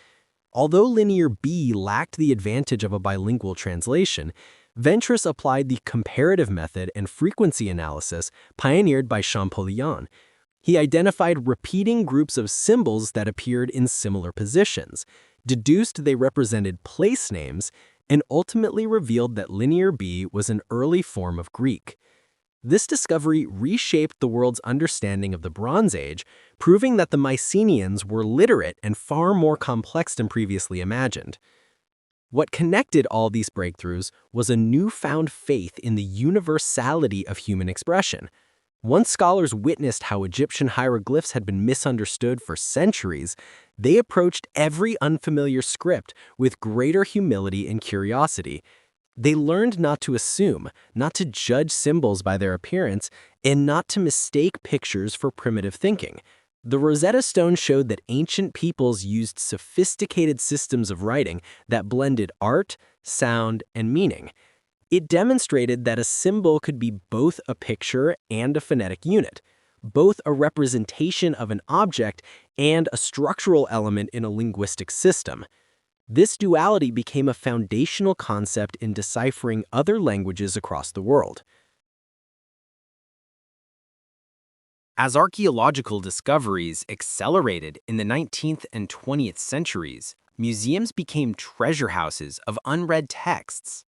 Although Linear B lacked the advantage of a bilingual translation, Ventris applied the comparative method and frequency analysis pioneered by Champollion. He identified repeating groups of symbols that appeared in similar positions, deduced they represented place names, and ultimately revealed that Linear B was an early form of Greek. This discovery reshaped the world's understanding of the Bronze Age, proving that the Mycenaeans were literate and far more complex than previously imagined. What connected all these breakthroughs was a newfound faith in the universality of human expression. Once scholars witnessed how Egyptian hieroglyphs had been misunderstood for centuries, they approached every unfamiliar script with greater humility and curiosity. They learned not to assume, not to judge symbols by their appearance, and not to mistake pictures for primitive thinking. The Rosetta Stone showed that ancient peoples used sophisticated systems of writing that blended art, sound, and meaning. It demonstrated that a symbol could be both a picture and a phonetic unit, both a representation of an object and a structural element in a linguistic system. This duality became a foundational concept in deciphering other languages across the world. As archaeological discoveries accelerated in the 19th and 20th centuries, museums became treasure houses of unread texts.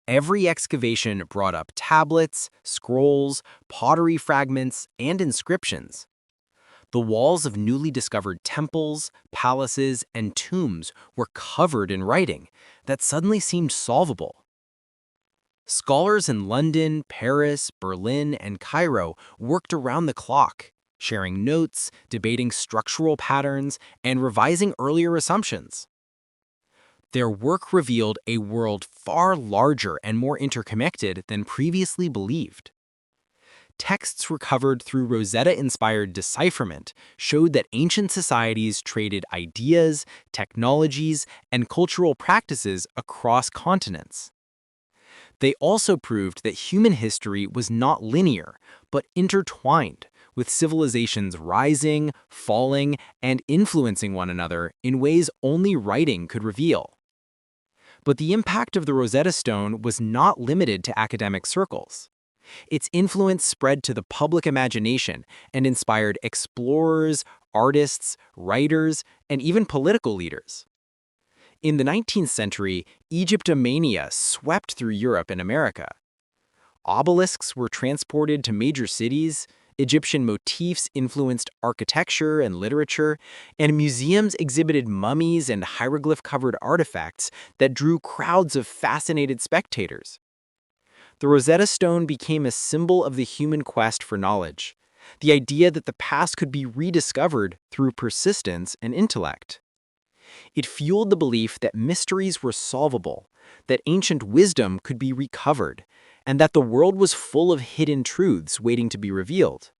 Every excavation brought up tablets, scrolls, pottery fragments, and inscriptions. The walls of newly discovered temples, palaces, and tombs were covered in writing that suddenly seemed solvable. Scholars in London, Paris, Berlin, and Cairo worked around the clock, sharing notes, debating structural patterns, and revising earlier assumptions. Their work revealed a world far larger and more interconnected than previously believed. Texts recovered through Rosetta-inspired decipherment showed that ancient societies traded ideas, technologies, and cultural practices across continents. They also proved that human history was not linear, but intertwined, with civilizations rising, falling, and influencing one another in ways only writing could reveal. But the impact of the Rosetta Stone was not limited to academic circles. Its influence spread to the public imagination and inspired explorers, artists, writers, and even political leaders. In the 19th century, Egyptomania swept through Europe and America. Obelisks were transported to major cities, Egyptian motifs influenced architecture and literature, and museums exhibited mummies and hieroglyph-covered artifacts that drew crowds of fascinated spectators. The Rosetta Stone became a symbol of the human quest for knowledge, the idea that the past could be rediscovered through persistence and intellect. It fueled the belief that mysteries were solvable, that ancient wisdom could be recovered, and that the world was full of hidden truths waiting to be revealed.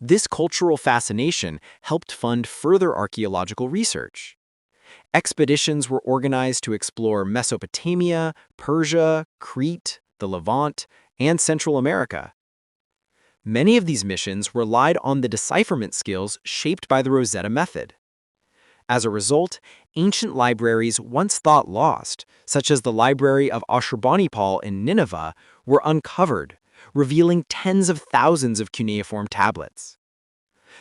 This cultural fascination helped fund further archaeological research. Expeditions were organized to explore Mesopotamia, Persia, Crete, the Levant, and Central America. Many of these missions relied on the decipherment skills shaped by the Rosetta method. As a result, ancient libraries once thought lost, such as the Library of Ashurbanipal in Nineveh, were uncovered, revealing tens of thousands of cuneiform tablets.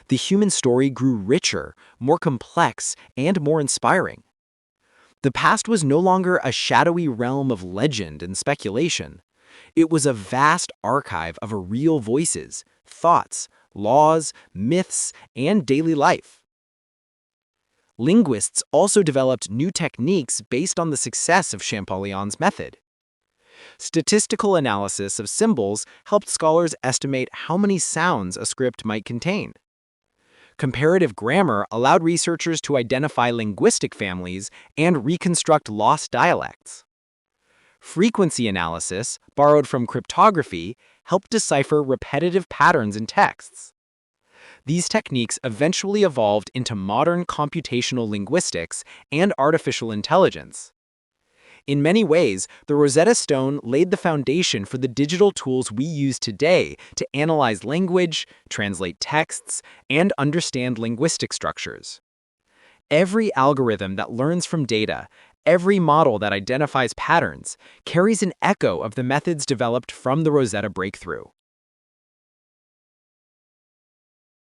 The human story grew richer, more complex, and more inspiring. The past was no longer a shadowy realm of legend and speculation. It was a vast archive of real voices, thoughts, laws, myths, and daily life. Linguists also developed new techniques based on the success of Champollion's method. Statistical analysis of symbols helped scholars estimate how many sounds a script might contain. Comparative grammar allowed researchers to identify linguistic families and reconstruct lost dialects. Frequency analysis, borrowed from cryptography, helped decipher repetitive patterns in texts. These techniques eventually evolved into modern computational linguistics and artificial intelligence. In many ways, the Rosetta Stone laid the foundation for the digital tools we use today to analyze language, translate texts, and understand linguistic structures. Every algorithm that learns from data, every model that identifies patterns, carries an echo of the methods developed from the Rosetta breakthrough.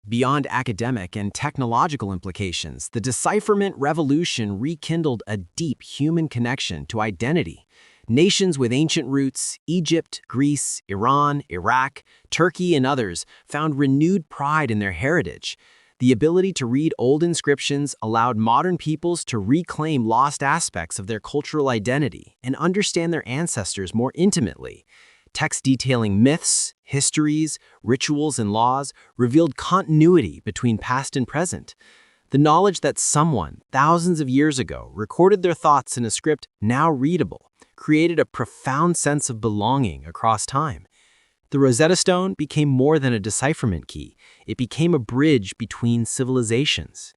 Beyond academic and technological implications, the decipherment revolution rekindled a deep human connection to identity. Nations with ancient roots, Egypt, Greece, Iran, Iraq, Turkey, and others, found renewed pride in their heritage. The ability to read old inscriptions allowed modern peoples to reclaim lost aspects of their cultural identity and understand their ancestors more intimately. Texts detailing myths, histories, rituals, and laws revealed continuity between past and present. The knowledge that someone, thousands of years ago, recorded their thoughts in a script now readable created a profound sense of belonging across time. The Rosetta Stone became more than a decipherment key. It became a bridge between civilizations.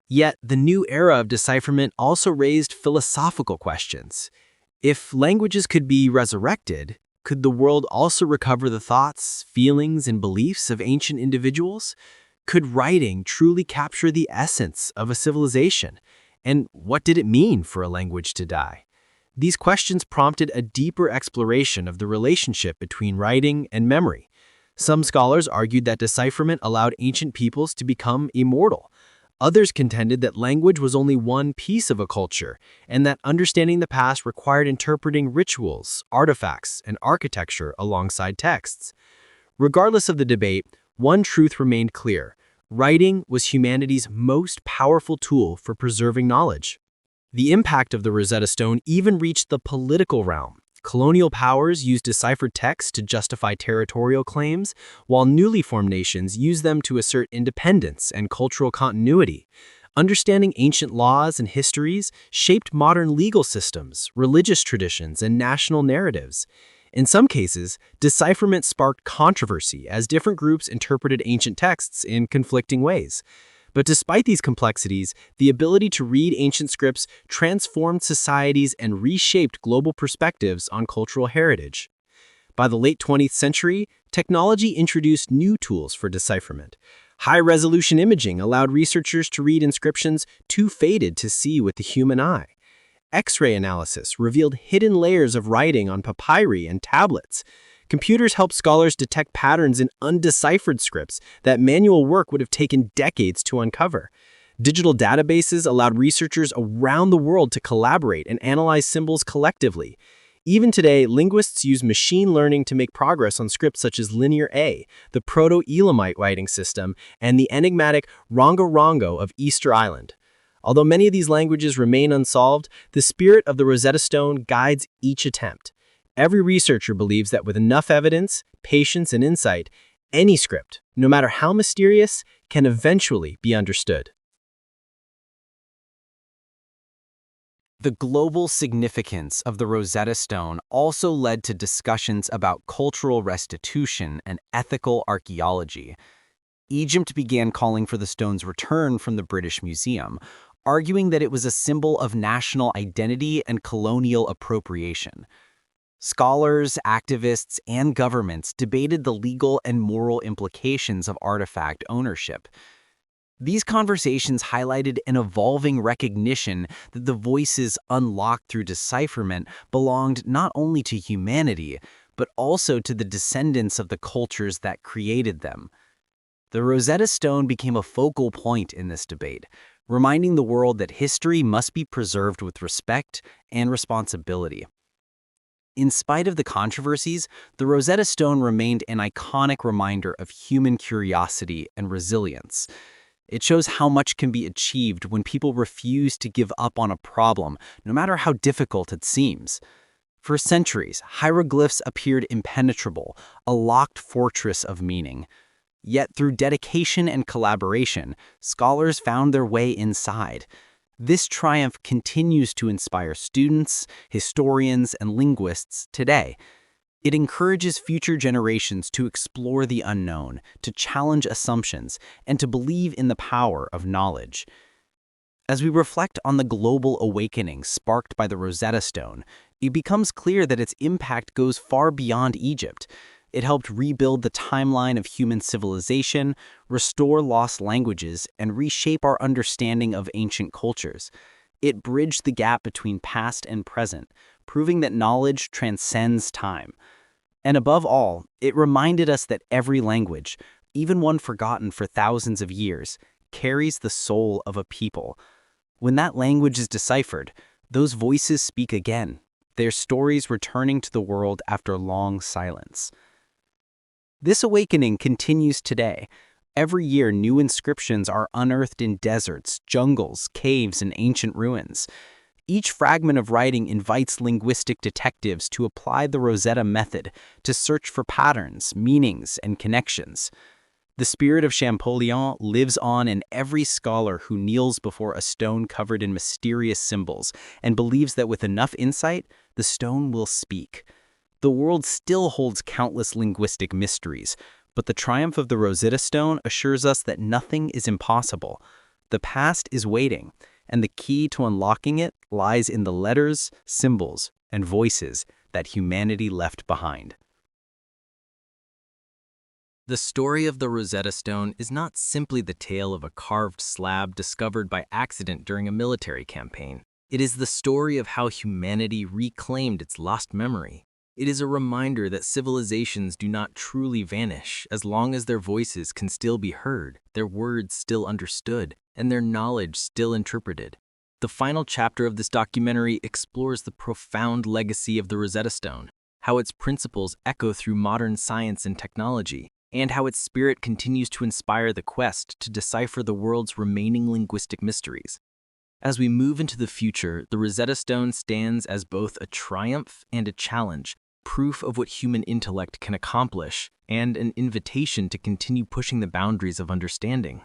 Yet, the new era of decipherment also raised philosophical questions. If languages could be resurrected, could the world also recover the thoughts, feelings, and beliefs of ancient individuals? Could writing truly capture the essence of a civilization? And what did it mean for a language to die? These questions prompted a deeper exploration of the relationship between writing and memory. Some scholars argued that decipherment allowed ancient peoples to become immortal. Others contended that language was only one piece of a culture, and that understanding the past required interpreting rituals, artifacts, and architecture alongside texts. Regardless of the debate, one truth remained clear: writing was humanity's most powerful tool for preserving knowledge. The impact of the Rosetta Stone even reached the political realm. Colonial powers used deciphered texts to justify territorial claims, while newly formed nations used them to assert independence and cultural continuity. Understanding ancient laws and histories shaped modern legal systems, religious traditions, and national narratives. In some cases, decipherment sparked controversy as different groups interpreted ancient texts in conflicting ways. But despite these complexities, the ability to read ancient scripts transformed societies and reshaped global perspectives on cultural heritage. By the late 20th century, technology introduced new tools for decipherment. High-resolution imaging allowed researchers to read inscriptions too faded to see with the human eye. X-ray analysis revealed hidden layers of writing on papyri and tablets. Computers help scholars detect patterns in undeciphered scripts that manual work would have taken decades to uncover. Digital databases allowed researchers around the world to collaborate and analyze symbols collectively. Even today, linguists use machine learning to make progress on scripts such as Linear A, the Proto-Elamite writing system, and the enigmatic Rongo-Rongo of Easter Island. Although many of these languages remain unsolved, the spirit of the Rosetta Stone guides each attempt. Every researcher believes that with enough evidence, patience, and insight, any script, no matter how mysterious, can eventually be understood. The global significance of the Rosetta Stone also led to discussions about cultural restitution and ethical archaeology. Egypt began calling for the stone's return from the British Museum, arguing that it was a symbol of national identity and colonial appropriation. Scholars, activists, and governments debated the legal and moral implications of artifact ownership. These conversations highlighted an evolving recognition that the voices unlocked through decipherment belonged not only to humanity, but also to the descendants of the cultures that created them. The Rosetta Stone became a focal point in this debate, reminding the world that history must be preserved with respect and responsibility. In spite of the controversies, the Rosetta Stone remained an iconic reminder of human curiosity and resilience. It shows how much can be achieved when people refuse to give up on a problem, no matter how difficult it seems. For centuries, hieroglyphs appeared impenetrable, a locked fortress of meaning. Yet through dedication and collaboration, scholars found their way inside. This triumph continues to inspire students, historians, and linguists today. It encourages future generations to explore the unknown, to challenge assumptions, and to believe in the power of knowledge. As we reflect on the global awakening sparked by the Rosetta Stone, it becomes clear that its impact goes far beyond Egypt. It helped rebuild the timeline of human civilization, restore lost languages, and reshape our understanding of ancient cultures. It bridged the gap between past and present, proving that knowledge transcends time. And above all, it reminded us that every language, even one forgotten for thousands of years, carries the soul of a people. When that language is deciphered, those voices speak again, their stories returning to the world after long silence. This awakening continues today. Every year, new inscriptions are unearthed in deserts, jungles, caves, and ancient ruins. Each fragment of writing invites linguistic detectives to apply the Rosetta method to search for patterns, meanings, and connections. The spirit of Champollion lives on in every scholar who kneels before a stone covered in mysterious symbols and believes that with enough insight, the stone will speak. The world still holds countless linguistic mysteries, but the triumph of the Rosetta Stone assures us that nothing is impossible. The past is waiting, and the key to unlocking it lies in the letters, symbols, and voices that humanity left behind. The story of the Rosetta Stone is not simply the tale of a carved slab discovered by accident during a military campaign. It is the story of how humanity reclaimed its lost memory. It is a reminder that civilizations do not truly vanish as long as their voices can still be heard, their words still understood, and their knowledge still interpreted. The final chapter of this documentary explores the profound legacy of the Rosetta Stone, how its principles echo through modern science and technology, and how its spirit continues to inspire the quest to decipher the world's remaining linguistic mysteries. As we move into the future, the Rosetta Stone stands as both a triumph and a challenge, proof of what human intellect can accomplish, and an invitation to continue pushing the boundaries of understanding.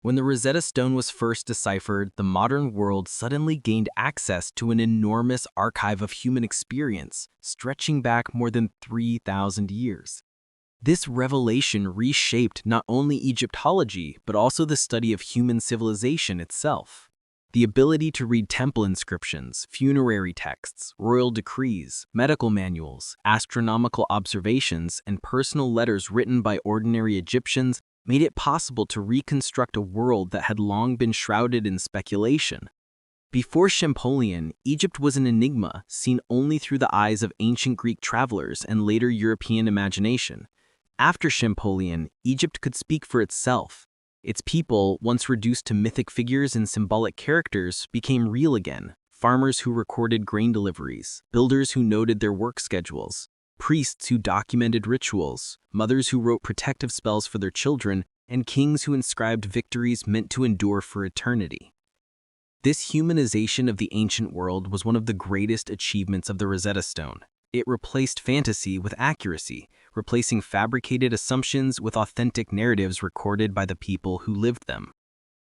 When the Rosetta Stone was first deciphered, the modern world suddenly gained access to an enormous archive of human experience, stretching back more than 3,000 years. This revelation reshaped not only Egyptology, but also the study of human civilization itself. The ability to read temple inscriptions, funerary texts, royal decrees, medical manuals, astronomical observations, and personal letters written by ordinary Egyptians made it possible to reconstruct a world that had long been shrouded in speculation. Before Champollion, Egypt was an enigma seen only through the eyes of ancient Greek travelers and later European imagination. After Champollion, Egypt could speak for itself. Its people, once reduced to mythic figures and symbolic characters, became real again. Farmers who recorded grain deliveries, builders who noted their work schedules, priests who documented rituals, mothers who wrote protective spells for their children, and kings who inscribed victories meant to endure for eternity. This humanization of the ancient world was one of the greatest achievements of the Rosetta Stone. It replaced fantasy with accuracy, replacing fabricated assumptions with authentic narratives recorded by the people who lived them.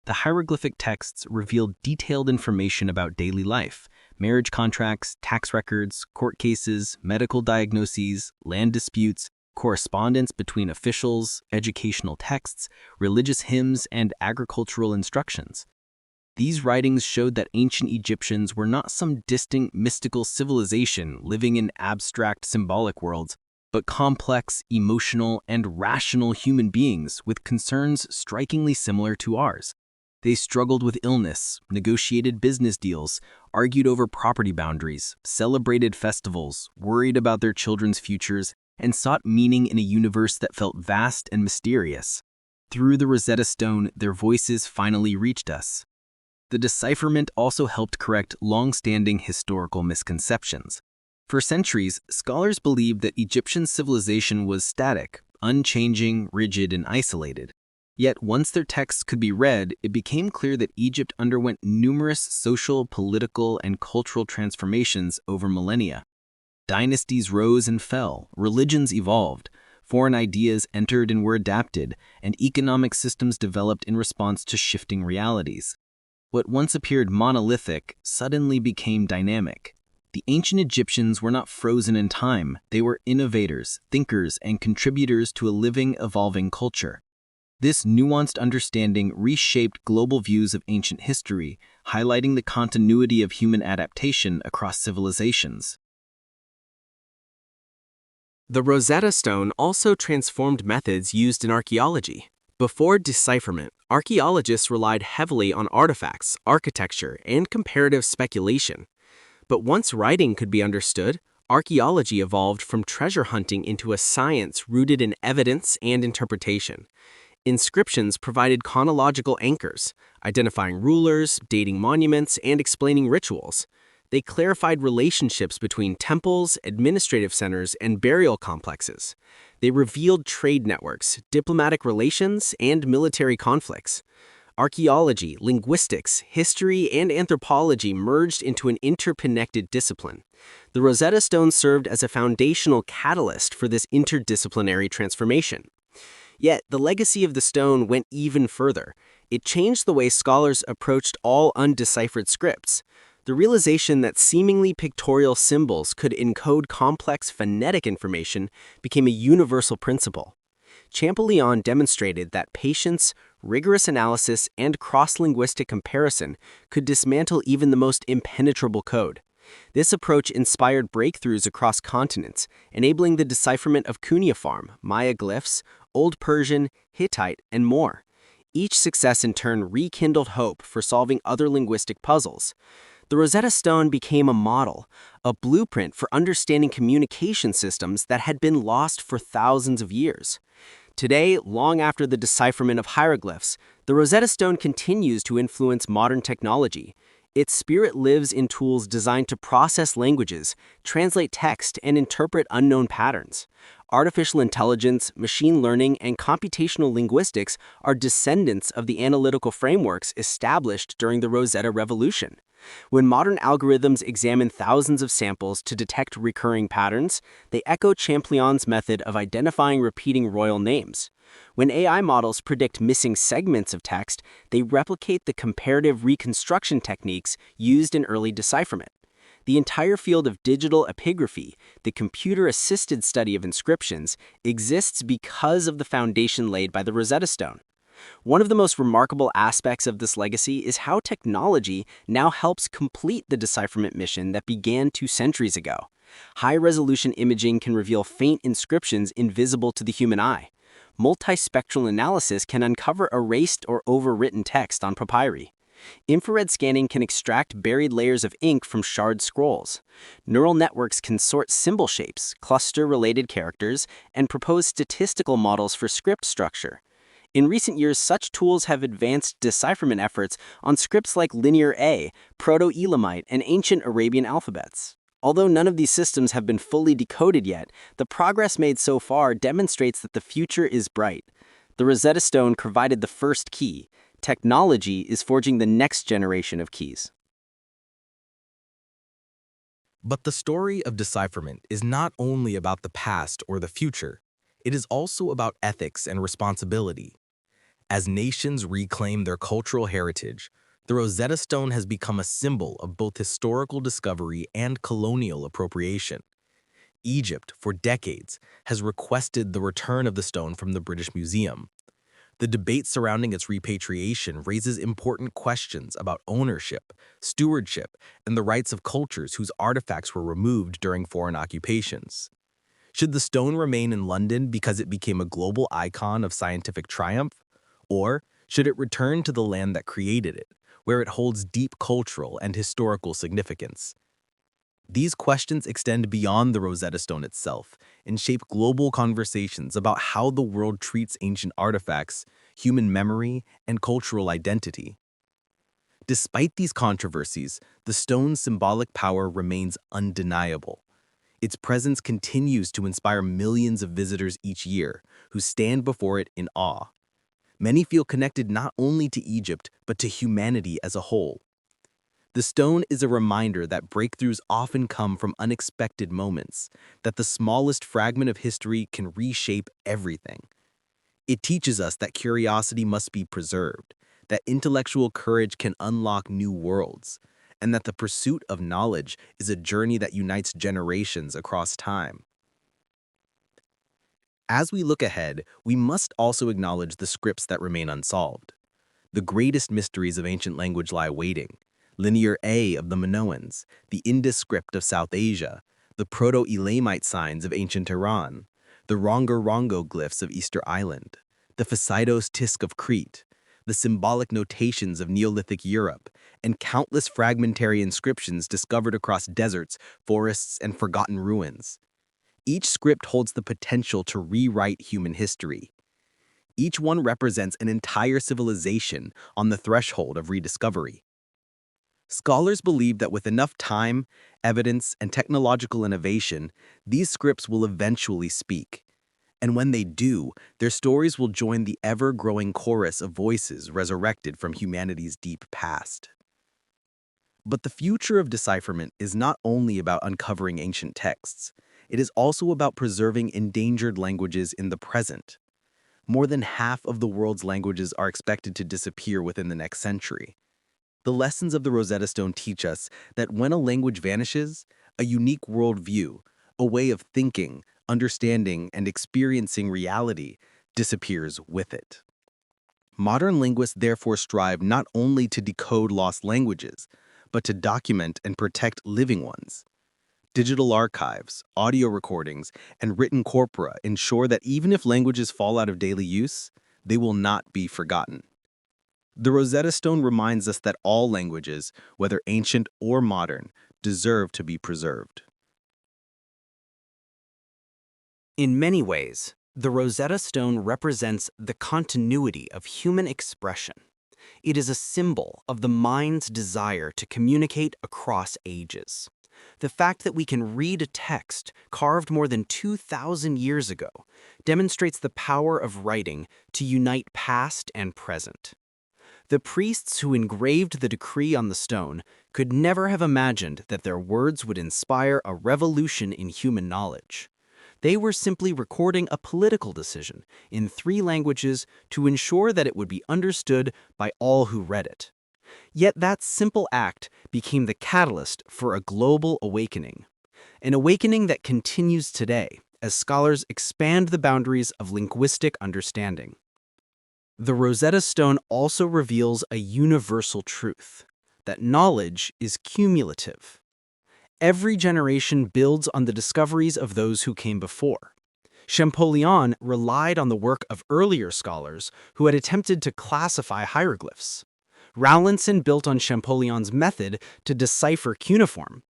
The hieroglyphic texts revealed detailed information about daily life, marriage contracts, tax records, court cases, medical diagnoses, land disputes, correspondence between officials, educational texts, religious hymns, and agricultural instructions. These writings showed that ancient Egyptians were not some distant mystical civilization living in abstract symbolic worlds, but complex, emotional, and rational human beings with concerns strikingly similar to ours. They struggled with illness, negotiated business deals, argued over property boundaries, celebrated festivals, worried about their children's futures, and sought meaning in a universe that felt vast and mysterious. Through the Rosetta Stone, their voices finally reached us. The decipherment also helped correct long-standing historical misconceptions. For centuries, scholars believed that Egyptian civilization was static, unchanging, rigid, and isolated. Yet once their texts could be read, it became clear that Egypt underwent numerous social, political, and cultural transformations over millennia. Dynasties rose and fell, religions evolved, foreign ideas entered and were adapted, and economic systems developed in response to shifting realities. What once appeared monolithic suddenly became dynamic. The ancient Egyptians were not frozen in time, they were innovators, thinkers, and contributors to a living, evolving culture. This nuanced understanding reshaped global views of ancient history, highlighting the continuity of human adaptation across civilizations. The Rosetta Stone also transformed methods used in archaeology. Before decipherment, archaeologists relied heavily on artifacts, architecture, and comparative speculation. But once writing could be understood, archaeology evolved from treasure hunting into a science rooted in evidence and interpretation. Inscriptions provided chronological anchors, identifying rulers, dating monuments, and explaining rituals. They clarified relationships between temples, administrative centers, and burial complexes. They revealed trade networks, diplomatic relations, and military conflicts. Archaeology, linguistics, history, and anthropology merged into an interconnected discipline. The Rosetta Stone served as a foundational catalyst for this interdisciplinary transformation. Yet, the legacy of the stone went even further. It changed the way scholars approached all undeciphered scripts. The realization that seemingly pictorial symbols could encode complex phonetic information became a universal principle. Champollion demonstrated that patience, rigorous analysis, and cross-linguistic comparison could dismantle even the most impenetrable code. This approach inspired breakthroughs across continents, enabling the decipherment of cuneiform, Maya glyphs, Old Persian, Hittite, and more. Each success in turn rekindled hope for solving other linguistic puzzles. The Rosetta Stone became a model, a blueprint for understanding communication systems that had been lost for thousands of years. Today, long after the decipherment of hieroglyphs, the Rosetta Stone continues to influence modern technology. Its spirit lives in tools designed to process languages, translate text, and interpret unknown patterns. Artificial intelligence, machine learning, and computational linguistics are descendants of the analytical frameworks established during the Rosetta Revolution. When modern algorithms examine thousands of samples to detect recurring patterns, they echo Champollion's method of identifying repeating royal names. When AI models predict missing segments of text, they replicate the comparative reconstruction techniques used in early decipherment. The entire field of digital epigraphy, the computer-assisted study of inscriptions, exists because of the foundation laid by the Rosetta Stone. One of the most remarkable aspects of this legacy is how technology now helps complete the decipherment mission that began 2 centuries ago. High-resolution imaging can reveal faint inscriptions invisible to the human eye. Multispectral analysis can uncover erased or overwritten text on papyri. Infrared scanning can extract buried layers of ink from shard scrolls. Neural networks can sort symbol shapes, cluster related characters, and propose statistical models for script structure. In recent years, such tools have advanced decipherment efforts on scripts like Linear A, Proto-Elamite, and ancient Arabian alphabets. Although none of these systems have been fully decoded yet, the progress made so far demonstrates that the future is bright. The Rosetta Stone provided the first key. Technology is forging the next generation of keys. But the story of decipherment is not only about the past or the future. It is also about ethics and responsibility. As nations reclaim their cultural heritage, the Rosetta Stone has become a symbol of both historical discovery and colonial appropriation. Egypt, for decades, has requested the return of the stone from the British Museum. The debate surrounding its repatriation raises important questions about ownership, stewardship, and the rights of cultures whose artifacts were removed during foreign occupations. Should the stone remain in London because it became a global icon of scientific triumph? Or should it return to the land that created it, where it holds deep cultural and historical significance? These questions extend beyond the Rosetta Stone itself and shape global conversations about how the world treats ancient artifacts, human memory, and cultural identity. Despite these controversies, the stone's symbolic power remains undeniable. Its presence continues to inspire millions of visitors each year who stand before it in awe. Many feel connected not only to Egypt, but to humanity as a whole. The stone is a reminder that breakthroughs often come from unexpected moments, that the smallest fragment of history can reshape everything. It teaches us that curiosity must be preserved, that intellectual courage can unlock new worlds, and that the pursuit of knowledge is a journey that unites generations across time. As we look ahead, we must also acknowledge the scripts that remain unsolved. The greatest mysteries of ancient language lie waiting. Linear A of the Minoans, the Indus script of South Asia, the Proto-Elamite signs of ancient Iran, the Rongo-Rongo glyphs of Easter Island, the Phasidos Tisk of Crete, the symbolic notations of Neolithic Europe, and countless fragmentary inscriptions discovered across deserts, forests, and forgotten ruins. Each script holds the potential to rewrite human history. Each one represents an entire civilization on the threshold of rediscovery. Scholars believe that with enough time, evidence, and technological innovation, these scripts will eventually speak. And when they do, their stories will join the ever-growing chorus of voices resurrected from humanity's deep past. But the future of decipherment is not only about uncovering ancient texts. It is also about preserving endangered languages in the present. More than half of the world's languages are expected to disappear within the next century. The lessons of the Rosetta Stone teach us that when a language vanishes, a unique worldview, a way of thinking, understanding, and experiencing reality disappears with it. Modern linguists therefore strive not only to decode lost languages, but to document and protect living ones. Digital archives, audio recordings, and written corpora ensure that even if languages fall out of daily use, they will not be forgotten. The Rosetta Stone reminds us that all languages, whether ancient or modern, deserve to be preserved. In many ways, the Rosetta Stone represents the continuity of human expression. It is a symbol of the mind's desire to communicate across ages. The fact that we can read a text carved more than 2,000 years ago demonstrates the power of writing to unite past and present. The priests who engraved the decree on the stone could never have imagined that their words would inspire a revolution in human knowledge. They were simply recording a political decision in 3 languages to ensure that it would be understood by all who read it. Yet that simple act became the catalyst for a global awakening, an awakening that continues today as scholars expand the boundaries of linguistic understanding. The Rosetta Stone also reveals a universal truth, that knowledge is cumulative. Every generation builds on the discoveries of those who came before. Champollion relied on the work of earlier scholars who had attempted to classify hieroglyphs. Rowlandson built on Champollion's method to decipher cuneiform.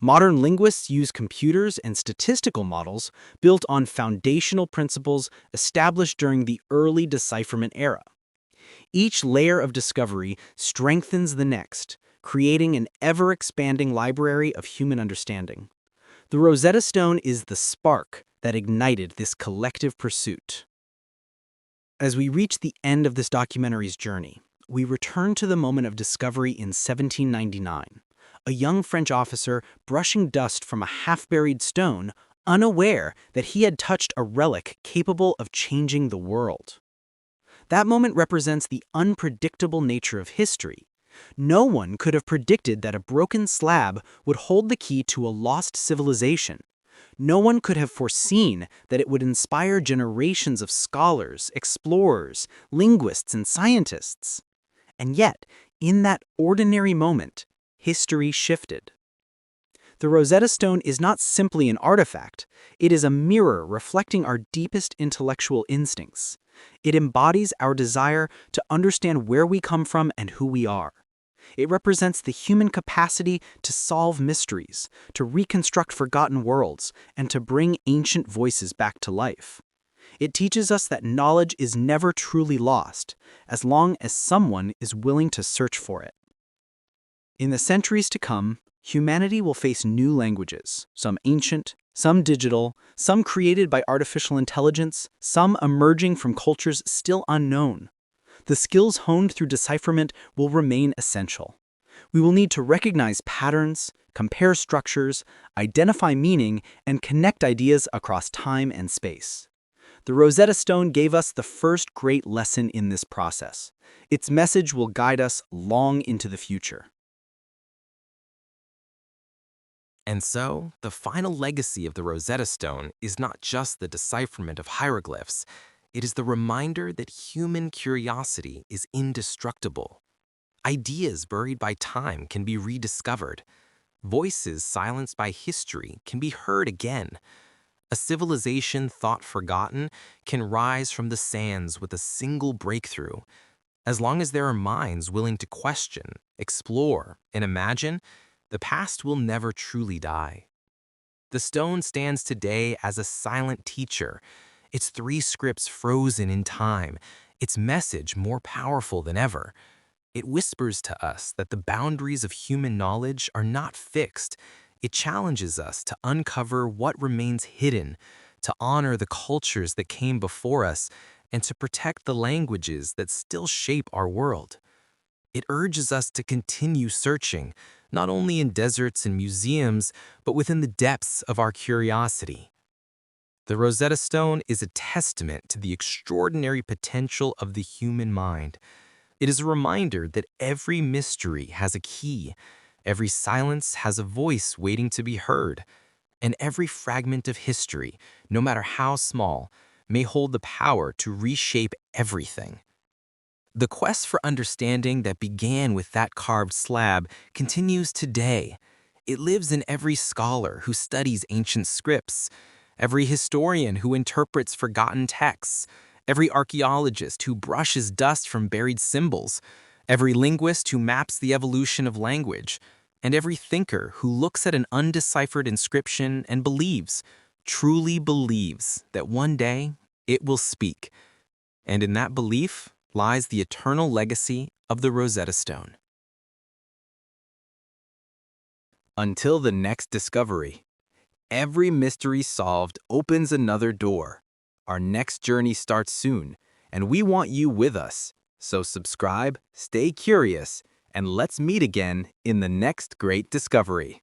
Modern linguists use computers and statistical models built on foundational principles established during the early decipherment era. Each layer of discovery strengthens the next, creating an ever-expanding library of human understanding. The Rosetta Stone is the spark that ignited this collective pursuit. As we reach the end of this documentary's journey, we return to the moment of discovery in 1799. A young French officer brushing dust from a half-buried stone, unaware that he had touched a relic capable of changing the world. That moment represents the unpredictable nature of history. No one could have predicted that a broken slab would hold the key to a lost civilization. No one could have foreseen that it would inspire generations of scholars, explorers, linguists, and scientists. And yet, in that ordinary moment, history shifted. The Rosetta Stone is not simply an artifact, it is a mirror reflecting our deepest intellectual instincts. It embodies our desire to understand where we come from and who we are. It represents the human capacity to solve mysteries, to reconstruct forgotten worlds, and to bring ancient voices back to life. It teaches us that knowledge is never truly lost, as long as someone is willing to search for it. In the centuries to come, humanity will face new languages, some ancient, some digital, some created by artificial intelligence, some emerging from cultures still unknown. The skills honed through decipherment will remain essential. We will need to recognize patterns, compare structures, identify meaning, and connect ideas across time and space. The Rosetta Stone gave us the first great lesson in this process. Its message will guide us long into the future. And so, the final legacy of the Rosetta Stone is not just the decipherment of hieroglyphs, it is the reminder that human curiosity is indestructible. Ideas buried by time can be rediscovered. Voices silenced by history can be heard again. A civilization thought forgotten can rise from the sands with a single breakthrough. As long as there are minds willing to question, explore, and imagine, the past will never truly die. The stone stands today as a silent teacher, its 3 scripts frozen in time, its message more powerful than ever. It whispers to us that the boundaries of human knowledge are not fixed. It challenges us to uncover what remains hidden, to honor the cultures that came before us, and to protect the languages that still shape our world. It urges us to continue searching, not only in deserts and museums, but within the depths of our curiosity. The Rosetta Stone is a testament to the extraordinary potential of the human mind. It is a reminder that every mystery has a key, every silence has a voice waiting to be heard, and every fragment of history, no matter how small, may hold the power to reshape everything. The quest for understanding that began with that carved slab continues today. It lives in every scholar who studies ancient scripts, every historian who interprets forgotten texts, every archaeologist who brushes dust from buried symbols, every linguist who maps the evolution of language, and every thinker who looks at an undeciphered inscription and believes, truly believes, that one day it will speak. And in that belief lies the eternal legacy of the Rosetta Stone. Until the next discovery, every mystery solved opens another door. Our next journey starts soon, and we want you with us. So subscribe, stay curious, and let's meet again in the next great discovery.